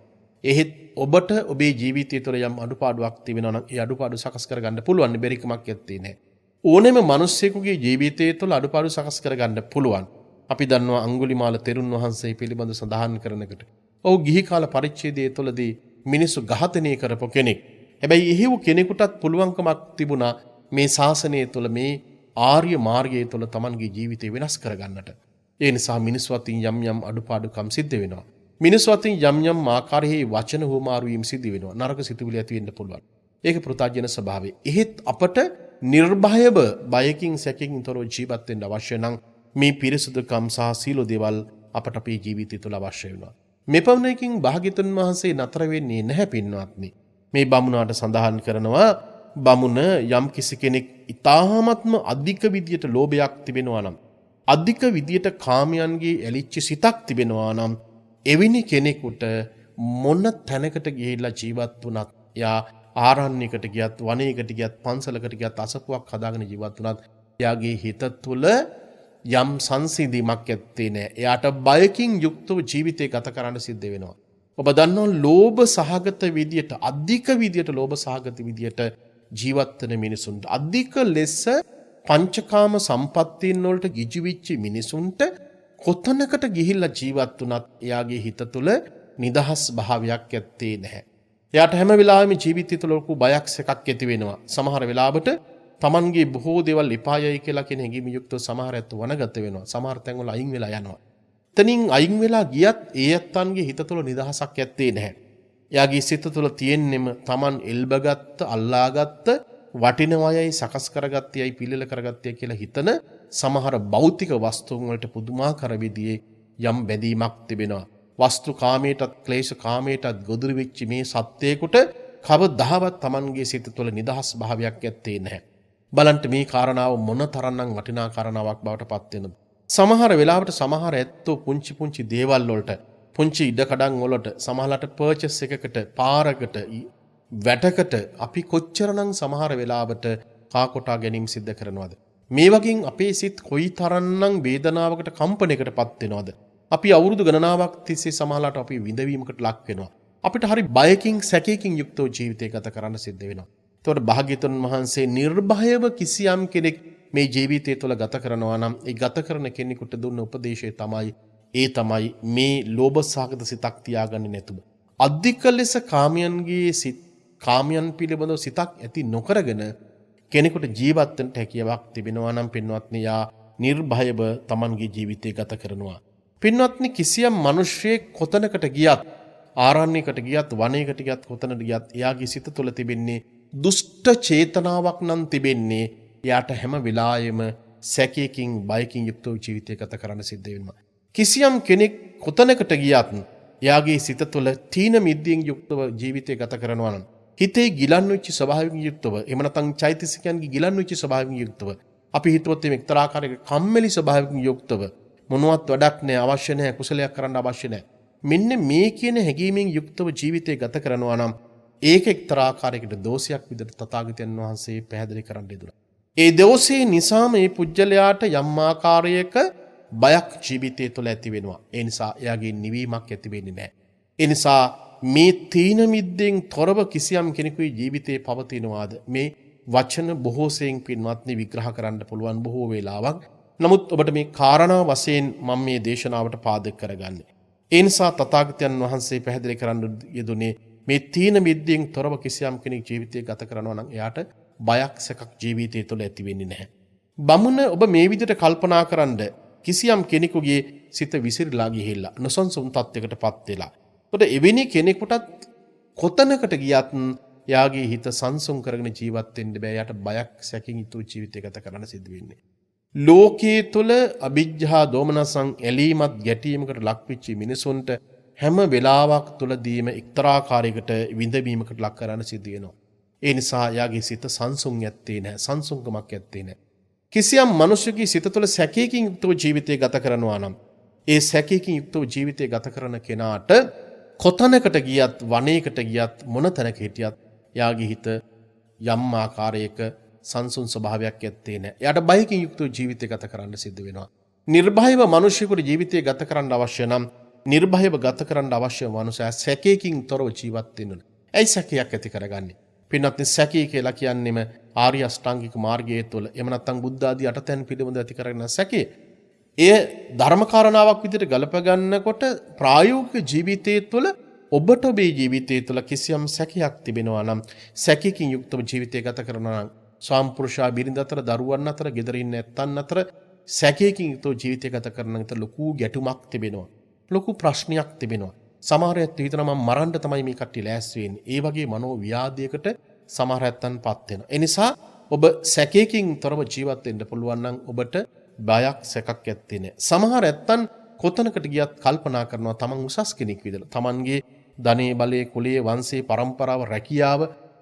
එහෙත් ඔබට ඔබේ ජීවිතය තුළ යම් අඩුපාඩුවක් තිබෙනවා නම් ඒ අඩුපාඩු සකස් කරගන්න පුළුවන්. බැරිකමක් ඇත්තේ නැහැ. ඕනෑම මිනිසෙකුගේ ජීවිතය තුළ අඩුපාඩු සකස් කරගන්න පුළුවන්. අපි දන්නවා අඟුලිමාල තෙරුන් වහන්සේ පිළිබඳ සඳහන් කරනකට ඔහු ගිහි කාල පරිච්ඡේදය තුළදී මිනිස්සු ඝාතනය කරපු කෙනෙක්. හැබැයි එහෙව් කෙනෙකුටත් පුළුවන්කමක් තිබුණා මේ ශාසනය තුළ මේ ආර්ය මාර්ගය තුළ තමන්ගේ ජීවිතය වෙනස් කරගන්නට. ඒ නිසා මිනිස්සු අතින් යම් යම් අඩුපාඩුකම් සිද්ධ වෙනවා. මිනිස්සු අතින් යම් යම් ආකාරයේ වචන හුවමාරු වීම සිද්ධ වෙනවා. නරක සිතුවිලි ඇති වෙන්න පුළුවන්. ඒක පෘථග්ජන ස්වභාවය. එහෙත් අපට නිර්භයව බයකින් සැකකින් තොරව ජීවත් වෙන්න අවශ්‍ය නම් මේ පිරිසුදුකම් සහ සීල දේවල් අපට අපේ ජීවිතය තුළ අවශ්‍ය වෙනවා. මෙපමණකින් භාග්‍යතුන් වහන්සේ නතර වෙන්නේ නැහැ පින්වත්නි. මේ බමුණාට සඳහන් කරනවා බමුණ යම් කිසි කෙනෙක් ඊ타ත්ම අධික විදියට ලෝභයක් තිබෙනවා නම් අධික විදියට කාමයන්ගේ ඇලිච්ච සිතක් තිබෙනවා නම් එවැනි කෙනෙකුට මොන තැනකට ගිහිල්ලා ජීවත් වුණත් යා ආරණ්‍යයකට ගියත් වනයේකට ගියත් පන්සලකට ගියත් අසපුවක් හදාගෙන ජීවත් වුණත් එයාගේ හිත තුළ යම් සංසිඳීමක් ඇත්තේ නැහැ. එයාට බයකින් යුක්තව ජීවිතය ගත කරන්න සිද්ධ වෙනවා. ඔබ දන්නවා ලෝභ සහගත විදියට අධික විදියට ලෝභ සහගත විදියට ජීවත් වෙන මිනිසුන්ට අධික ලෙස පංචකාම සම්පත්තීන් වලට ගිජු වෙච්ච මිනිසුන්ට කොතනකට ගිහිල්ලා ජීවත් වුණත් එයාගේ හිත තුළ නිදහස් භාවයක් ඇත්තේ නැහැ. එයාට හැම වෙලාවෙම ජීවිතය තුළ ලොකු බයක් සැකක් ඇති වෙනවා. සමහර වෙලාවට තමන්ගේ බොහෝ දේවල් එපායයි කියලා කියන හැඟීම යුක්තව සමහර ඇත්ත වනගත වෙනවා. සමහර තැන්වල අයින් වෙලා යනවා. එතනින් අයින් වෙලා ගියත් ඒ ඇත්තන්ගේ හිත තුළ නිදහසක් ඇත්තේ නැහැ. එයාගේ සිත තුළ තියෙන්නෙම තමන් එල්බගත්ත, අල්ලාගත්ත, වටිනවයයි සකස් කරගත්තයයි පිළිල කරගත්තයයි කියලා හිතන සමහර භෞතික වස්තුන් වලට පුදුමාකාර විදිහේ යම් බැඳීමක් තිබෙනවා. වස්තු කාමයටත් ක්ලේශ කාමයටත් ගොදුරු වෙච්ච මේ සත්‍යයකට කවදාවත් තමන්ගේ සිත තුළ නිදහස් භාවයක් ඇත්තේ නැහැ. බලන්න මේ කාරණාව මොන තරම්නම් වටිනා කාරණාවක් බවට පත් වෙනවද? සමහර වෙලාවට සමහර ඇත්තෝ පුංචි පුංචි දේවල් වලට පුංචි ඉඩකඩම් වලට සමහරලාට පර්චස් එකකට පාරකට වැටකට අපි කොච්චරනම් සමහර වෙලාවට කාකොටා ගැනීම සිද්ධ කරනවද? මේ වගේ අපේ සිත් කොයි තරම්නම් වේදනාවකට කම්පනයකටපත් වෙනවද? අපි අවුරුදු ගණනාවක් තිස්සේ සමහරලාට අපි විඳවීමකට ලක් වෙනවා. අපිට හරි බයකින් සැකයකින් යුක්තව ජීවිතය ගත කරන්න සිද්ධ වෙනවා. එතකොට භාග්‍යතුන් වහන්සේ නිර්භයව කිසියම් කෙනෙක් මේ ජීවිතය තුළ ගත කරනවා නම් ඒ ගත කරන කෙනෙකුට දුන්න උපදේශය තමයි මේ ලෝභ සහගත සිතක් තියාගන්නේ නැතුව අධික ලෙස කාමයන් පිළිබඳව සිතක් ඇති නොකරගෙන කෙනෙකුට ජීවත් වෙන්න හැකියාවක් තිබෙනවා නම් පින්වත්නි යා නිර්භයව Tamanගේ ජීවිතය ගත කරනවා. පින්වත්නි කිසියම් මිනිසෙක් කොතනකට ගියත් ආරණ්‍යයකට ගියත් වනයේකට ගියත් කොතනට ගියත් එයාගේ සිත තුළ තිබෙන්නේ දුෂ්ට චේතනාවක් නම් තිබෙන්නේ. එයාට හැම වෙලාවෙම සැකයකින් බයකින් යුක්තව ජීවිතය ගත කරන්න සිද්ධ වෙනවා. කිසියම් කෙනෙක් කොතනකට ගියත් එයාගේ සිත තුළ තීන මිද්දෙන් යුක්තව ජීවිතය ගත කරනවා නම් හිතේ ගිලන් වෙච්ච ස්වභාවයෙන් යුක්තව එහෙම නැත්නම් චෛතසිකයන්ගේ ගිලන් වෙච්ච ස්වභාවයෙන් යුක්තව අපි හිතුවත් මේ එක්තරා ආකාරයක කම්මැලි ස්වභාවයෙන් යුක්තව මොනවත් වැඩක් නැහැ අවශ්‍ය නැහැ කුසලයක් කරන්න අවශ්‍ය නැහැ මෙන්න මේ කියන හැඟීමෙන් යුක්තව ජීවිතය ගත කරනවා නම් ඒක එක්තරා ආකාරයකට දෝෂයක් විදිහට තථාගතයන් වහන්සේ පැහැදිලි කරන්න යෙදුණා. ඒ දෝෂේ නිසා මේ පුජ්‍යලයාට යම් ආකාරයක බයක් ජීවිතය තුළ ඇති වෙනවා. ඒ නිසා එයාගේ නිවීමක් ඇති වෙන්නේ නැහැ. ඒ නිසා මේ තීන මිද්දෙන් තොරව කිසියම් කෙනෙකුගේ ජීවිතේ පවතිනවාද? මේ වචන බොහෝ සෙයින් පින්වත්නි විග්‍රහ කරන්න පුළුවන් බොහෝ වේලාවක්. නමුත් ඔබට මේ කාරණා වශයෙන් මම මේ දේශනාවට පාදක කරගන්නේ. ඒ නිසා තථාගතයන් වහන්සේ පැහැදිලි කරන්න යෙදුනේ මේ තීන මිද්දෙන් තොරව කිසියම් කෙනෙක් ජීවිතය ගත කරනවා නම් එයාට බයක් සැකක් ජීවිතය තුළ ඇති වෙන්නේ නැහැ. බමුණ ඔබ මේ විදිහට කල්පනා කරන්න කිසියම් කෙනෙකුගේ සිත විසිරලා ගිහිල්ලා නොසන්සුන් තත්යකටපත් වෙලා. එතකොට එවැනි කෙනෙකුටත් කොතනකට ගියත් යාගේ හිත සංසුන් කරගෙන ජීවත් වෙන්න බෑ. යාට බයක් සැකින් යුතු ජීවිතය ගත කරන්න සිද්ධ වෙන්නේ. ලෝකයේ තුල අවිජ්ජා දෝමනසං ඇලීමත් ගැටීමකට ලක්විච්ච මිනිසුන්ට හැම වෙලාවක් තුලදීම එක්තරාකාරයකට විඳවීමකට ලක් කරන්න සිද්ධ වෙනවා. ඒ නිසා යාගේ සිත සංසුන් යැත්තේ නැහැ. සංසුන්කමක් යැත්තේ නැහැ. කිසියම් මිනිසෙකුගේ සිත තුළ සැකයකින් යුක්තව ජීවිතය ගත කරනවා නම් ඒ සැකයකින් යුක්තව ජීවිතය ගත කරන කෙනාට කොතනකට ගියත් වනයේකට ගියත් මොන තැනක හිටියත් යාගේ හිත යම් ආකාරයක සංසුන් ස්වභාවයක් ඇත්තේ නැහැ. එයාට බයකින් යුක්තව ජීවිතය ගත කරන්න සිද්ධ වෙනවා. නිර්භයව මිනිසෙකුට ජීවිතය ගත කරන්න අවශ්‍ය නම් නිර්භයව ගත කරන්න අවශ්‍ය මනුෂයා සැකයකින් තොරව ජීවත් වෙන්න ඕන. ඇයි සැකයක් ඇති කරගන්නේ? පින්වත්නි සැකය කියලා කියන්නේම ආර්ය අෂ්ටාංගික මාර්ගයේ තුල එහෙම නැත්නම් බුද්ධ ආදී අටතැන් පිළිබඳ ඇති කරගෙන සැකය. එය ධර්මකාරණාවක් විදිහට ගලප ගන්නකොට ප්‍රායෝගික ජීවිතයේ තුල ඔබට ඔබේ ජීවිතයේ තුල කිසියම් සැකයක් තිබෙනවා නම් සැකයකින් යුක්තව ජීවිතය ගත කරනවා නම් සාම්පුරුෂා බිරිඳ අතර දරුවන් අතර ගෙදරින් නැත්තන් අතර සැකයකින් යුක්තව ජීවිතය ගත කරන අතර ලොකු ගැටුමක් තිබෙනවා. ලොකු ප්‍රශ්නයක් තිබෙනවා. සමහර ඇත්තෝ හිතනවා මම මරන්න තමයි මේ කට්ටිය ලෑස්ති වෙන්නේ. ඒ වගේ මනෝ ව්‍යාධියකට සමහර ඇත්තන්පත් වෙනවා. ඒ නිසා ඔබ සැකයකින් තොරව ජීවත් වෙන්න පුළුවන් නම් ඔබට බයක් සැකක් ඇත්තේ නැහැ. සමහර ඇත්තන් කොතනකට ගියත් කල්පනා කරනවා තමන් උසස් කෙනෙක් විදිහට. තමන්ගේ ධනේ බලයේ කුලයේ වංශයේ પરම්පරාව රැකියාව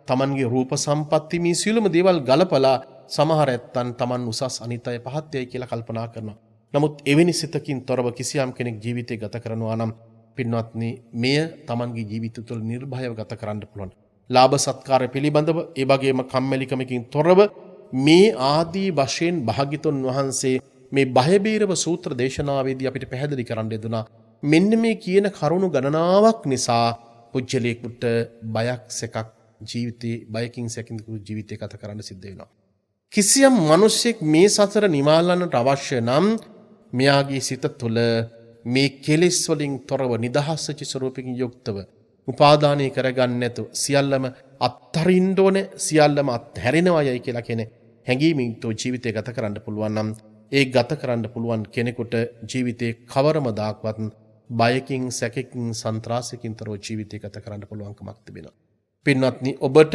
තමන්ගේ රූප සම්පatti මේ සියලුම දේවල් ගලපලා සමහර ඇත්තන් තමන් උසස් අනිත් අය පහත් යයි කියලා කල්පනා කරනවා. නමුත් එවැනි සිතකින් තොරව කිසියම් කෙනෙක් ජීවිතය ගත කරනවා නම් පින්වත්නි මෙය තමන්ගේ ජීවිතය තුළ නිර්භයව ගත කරන්න පුළුවන්. ලාභ සත්කාර පිළිබඳව ඒ වගේම කම්මැලිකමකින් තොරව මේ ආදී වශයෙන් භාග්‍යතුන් වහන්සේ මේ බයබීරව සූත්‍ර දේශනාවේදී අපිට පැහැදිලි කරන්න යෙදුනා. මෙන්න මේ කියන කරුණු ගණනාවක් නිසා පුජ්‍යලයකට බයක් සැකක් ජීවිතේ බයකින් සැකින් ජීවිතය ගත කරන්න සිද්ධ වෙනවා. කිසියම් මිනිසෙක් මේ සසර නිමාලන්නට අවශ්‍ය නම් මෙයාගේ සිත තුළ මේ කෙලෙස් වලින් තොරව නිදහස් වෙච්ච ස්වරූපකින් යුක්තව උපාදානය කරගන්න නැතුව සියල්ලම අත්හරින්න ඕනේ සියල්ලම අත්හැරෙනවා යයි කියලා කියන හැඟීමින් තෝ ජීවිතය ගත කරන්න පුළුවන් නම් ඒ ගත කරන්න පුළුවන් කෙනෙකුට ජීවිතේ කවරම දාක්වත් බයකින් සැකකින් සන්ත්‍රාසකින් තරව ජීවිතය ගත කරන්න පුළුවන්කමක් තිබෙනවා. පින්වත්නි ඔබට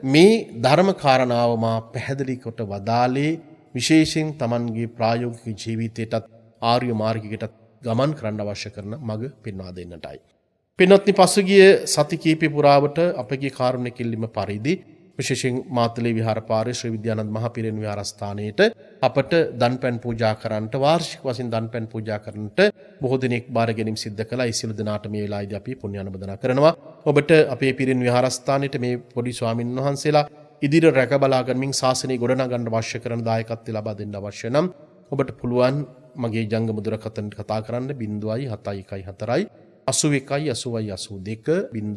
මේ ධර්ම කාරණාව මා පැහැදිලි කොට වදාලේ විශේෂයෙන් Tamanගේ ප්‍රායෝගික ජීවිතයටත් ආර්ය මාර්ගයකටත් ගමන් කරන්න අවශ්‍ය කරන මඟ පෙන්වා දෙන්නටයි. පින්වත්නි පසුගිය සති කීපය පුරාවට අපගේ කාරුණ්‍ය කිල්ලීම පරිදි විශේෂයෙන් මාතලේ විහාර පාරේ ශ්‍රී විද්‍යානන්ද මහපිරිවෙන් විහාරස්ථානයේට අපට දන්පැන් පූජා කරන්නට වාර්ෂික වශයෙන් දන්පැන් පූජා කරන්නට බොහෝ දිනෙක බාර ගැනීම සිද්ධ කළා. ඒ සියලු දෙනාට මේ වෙලාවේදී අපි පුණ්‍ය අනුමෝදනා කරනවා. ඔබට අපේ පිරිවෙන් විහාරස්ථානයේට මේ පොඩි ස්වාමින් වහන්සේලා ඉදිරිය රැක බලා ගනිමින් ශාසනය ගොඩනගන්න අවශ්‍ය කරන දායකත්වය ලබා දෙන්න අවශ්‍ය නම් ඔබට පුළුවන් මගේ ජංගම දුරකථනයට කතා කරන්න 0714 81 80 82 0714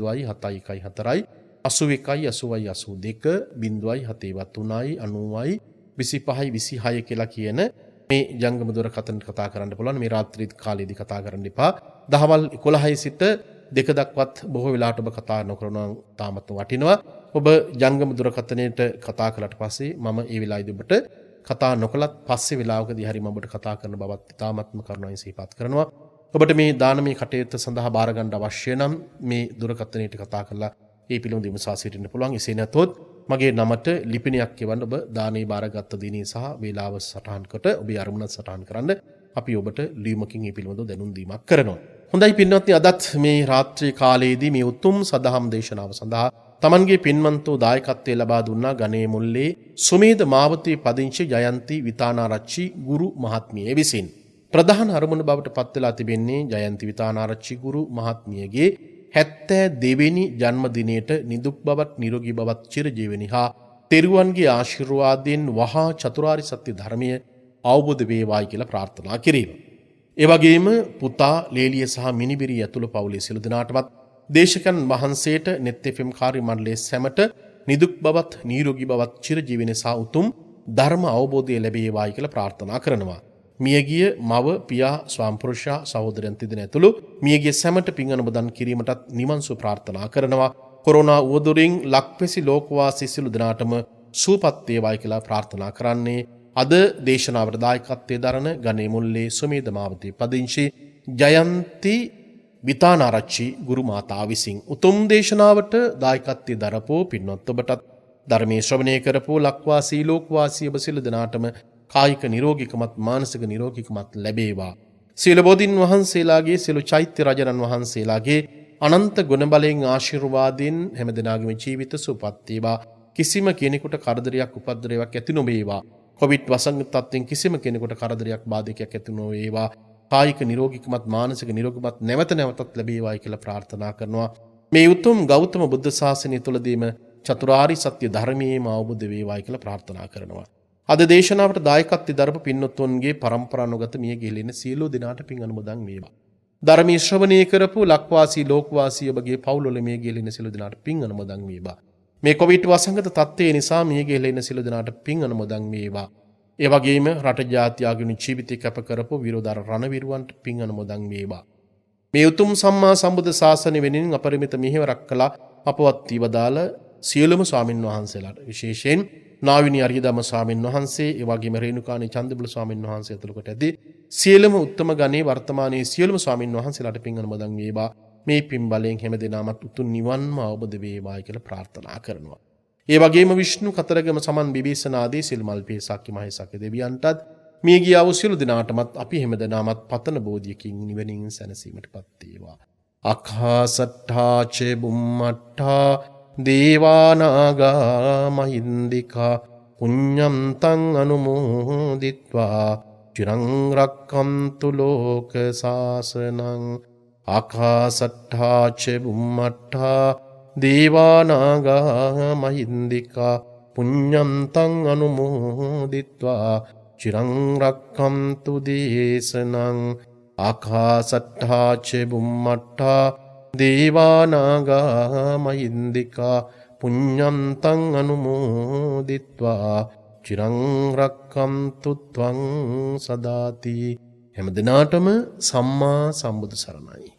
81 80 82 073 90 25 26 කියලා කියන මේ ජංගම දුරකථනයට කතා කරන්න පුළුවන්. මේ රාත්‍රී කාලයේදී කතා කරන්න එපා. දහවල් 11 සිට 2 දක්වත් බොහෝ වෙලාවට ඔබ කතා නොකරනවා තාමත් වටිනවා. ඔබ ජංගම දුරකථනයට කතා කළාට පස්සේ මම ඒ වෙලාවේදී ඔබට කතා නොකලත් පස්සේ වෙලාවකදී හරි මම ඔබට කතා කරන බවත් තාමත්ම කරුණාවෙන් සිහිපත් කරනවා. ඔබට මේ දානමය කටයුත්ත සඳහා බාර ගන්න අවශ්‍ය නම් මේ දුරකථනයට කතා කරලා ඒ පිළිබඳව විමසා සිටින්න පුළුවන්. එසේ නැතොත් මගේ නමට ලිපිනයක් එවන්න ඔබ දානේ බාරගත් දිනේ සහ වේලාව සටහන් කොට ඔබේ අරමුණත් සටහන් කරන්න අපි ඔබට ලියුමකින් මේ පිළිබඳව දැනුම් දීමක් කරනවා. හොඳයි පින්වත්නි, අදත් මේ රාත්‍රී කාලයේදී මේ උතුම් සදහම් දේශනාව සඳහා තමන්ගේ පින්වන්තෝ දායකත්වයේ ලබා දුන්නා ගණේ මුල්ලේ සුමේද මාවතී පදිංචි ජයන්ති විතානාරච්චි ගුරු මහත්මිය විසින්. ප්‍රධාන අරමුණ බවට පත් වෙලා තිබෙන්නේ ජයන්ති විතානාරච්චි ගුරු මහත්මියගේ 72 වෙනි ජන්මදිනයට නිදුක් බවත් නිරෝගී බවත් චිරජීවනි හා තෙරුවන්ගේ ආශිර්වාදයෙන් වහා චතුරාර්ය සත්‍ය ධර්මය අවබෝධ වේවායි කියලා ප්‍රාර්ථනා කිරීම. ඒ වගේම පුතා ලේලිය සහ මිනිබිරිය ඇතුළු පවුලේ සියලු දෙනාටමත් දේශකයන් වහන්සේට net FM කාර්ය මණ්ඩලයේ සැමට නිදුක් බවත් නිරෝගී බවත් චිරජීවනයේ සහ උතුම් ධර්ම අවබෝධය ලැබේවායි කියලා ප්‍රාර්ථනා කරනවා. මියගිය මව පියා ස්වාම්පුරුෂයා සහෝදරයන් තිදෙන ඇතුළු මියගිය සැමට පින් අනුමෝදන් කිරීමටත් නිවන් සුව ප්‍රාර්ථනා කරනවා. කොරෝනා උවදුරින් ලක්පැසි ලෝකවාසී සියලු දෙනාටම සුවපත් වේවායි කියලා ප්‍රාර්ථනා කරන්නේ අද දේශනාවට දායකත්වයේ දරන ගණේ මුල්ලේ සුමේද මාවතී පදිංචි ජයන්ති විතානාරච්චි ගුරු මාතා විසින්. උතුම් දේශනාවට දායකත්වයේ දරපෝ පින්වත් ඔබටත් ධර්මයේ ශ්‍රවණය කරපෝ ලක්වාසී ලෝකවාසී ඔබ සියලු දෙනාටම කායික නිරෝගීකමත් මානසික නිරෝගීකමත් ලැබේවා. සියලු බෝධීන් වහන්සේලාගේ සියලු චෛත්‍ය රජනන් වහන්සේලාගේ අනන්ත ගුණ බලයෙන් ආශිර්වාදයෙන් හැම දිනාගේම ජීවිත සුවපත් වේවා. කිසිම කෙනෙකුට කරදරයක් උපද්දරයක් ඇති නොවේවා. කොවිඩ් වසංගත තත්ත්වෙන් කිසිම කෙනෙකුට කරදරයක් බාධකයක් ඇති නොවේවා. කායික නිරෝගීකමත් මානසික නිරෝගීකමත් නැවත නැවතත් ලැබේවායි කියලා ප්‍රාර්ථනා කරනවා. මේ උතුම් ගෞතම බුද්ධ ශාසනය තුලදීම චතුරාර්ය සත්‍ය ධර්මයේම අවබෝධ වේවායි කියලා ප්‍රාර්ථනා කරනවා. අද දේශනාවට දායකත්වයේ දරපු පින්වත්තුන්ගේ පරම්පරානුගත මිය ගිහින සියලු දෙනාට පින් අනුමෝදන් වේවා. ධර්මයේ ශ්‍රවණය කරපු ලක්වාසී ලෝකවාසී ඔබගේ පවුල්වල මිය ගිහින සියලු දෙනාට පින් අනුමෝදන් වේවා. මේ කොවිඩ් වසංගත තත්ත්වය නිසා මිය ගිහින සියලු දෙනාට පින් අනුමෝදන් වේවා. ඒ වගේම රට ජාත්‍යාගිනු ජීවිතය කැප කරපු විරෝධාර රණවිරුවන්ට පින් අනුමෝදන් වේවා. මේ උතුම් සම්මා සම්බුද්ධ ශාසනය වෙනුවෙන් අපරිමිත මෙහෙවරක් කළ අපවත් වීවදාල සියලුම ස්වාමින් වහන්සේලාට විශේෂයෙන් නාවිනී අරියදම ස්වාමින් වහන්සේ, ඒ වගේම රේණුකාණී චන්දබල ස්වාමින් වහන්සේ ඇතුළු කොට ඇති සියලුම උත්තම ගණේ වර්තමානයේ සියලුම ස්වාමින් වහන්සේලාට පින් අනුමෝදන් වේවා. මේ පින් බලයෙන් හැම දිනමත් උතුම් නිවන්ම අවබෝධ වේවායි කියලා ප්‍රාර්ථනා කරනවා. ඒ වගේම විෂ්ණු කතරගම සමන් විභීෂණ ආදී සිල්මල්පේ සක්‍ර මහේසක්‍ර දෙවියන්ටත් මිය ගියා වූ සියලු දෙනාටමත් අපි හැමදෙනාමත් පතන බෝධියකින් නිවනින් සැනසීමටපත් වේවා. අඛාසට්ඨා චේ බුම්මට්ඨා දේවානාගා මහින්దికා පුඤ්ඤන්තං අනුමෝදිත්වා චිරං රක්ඛන්තු ලෝක සාසනං. ආකාසට්ඨා චේ බුම්මට්ඨා දේවානාගා මහින්దికා පුඤ්ඤන්තං අනුමෝදිත්වා චිරං රක්ඛන්තු දේශනං. ආකාසට්ඨා චේ බුම්මට්ඨා දේවානාගා මහින්దికා පුඤ්ඤන්තං අනුමෝදිත්වා චිරං රක්ඛන්තු ත්වං සදාති. හැම දිනාටම සම්මා සම්බුදු සරණයි.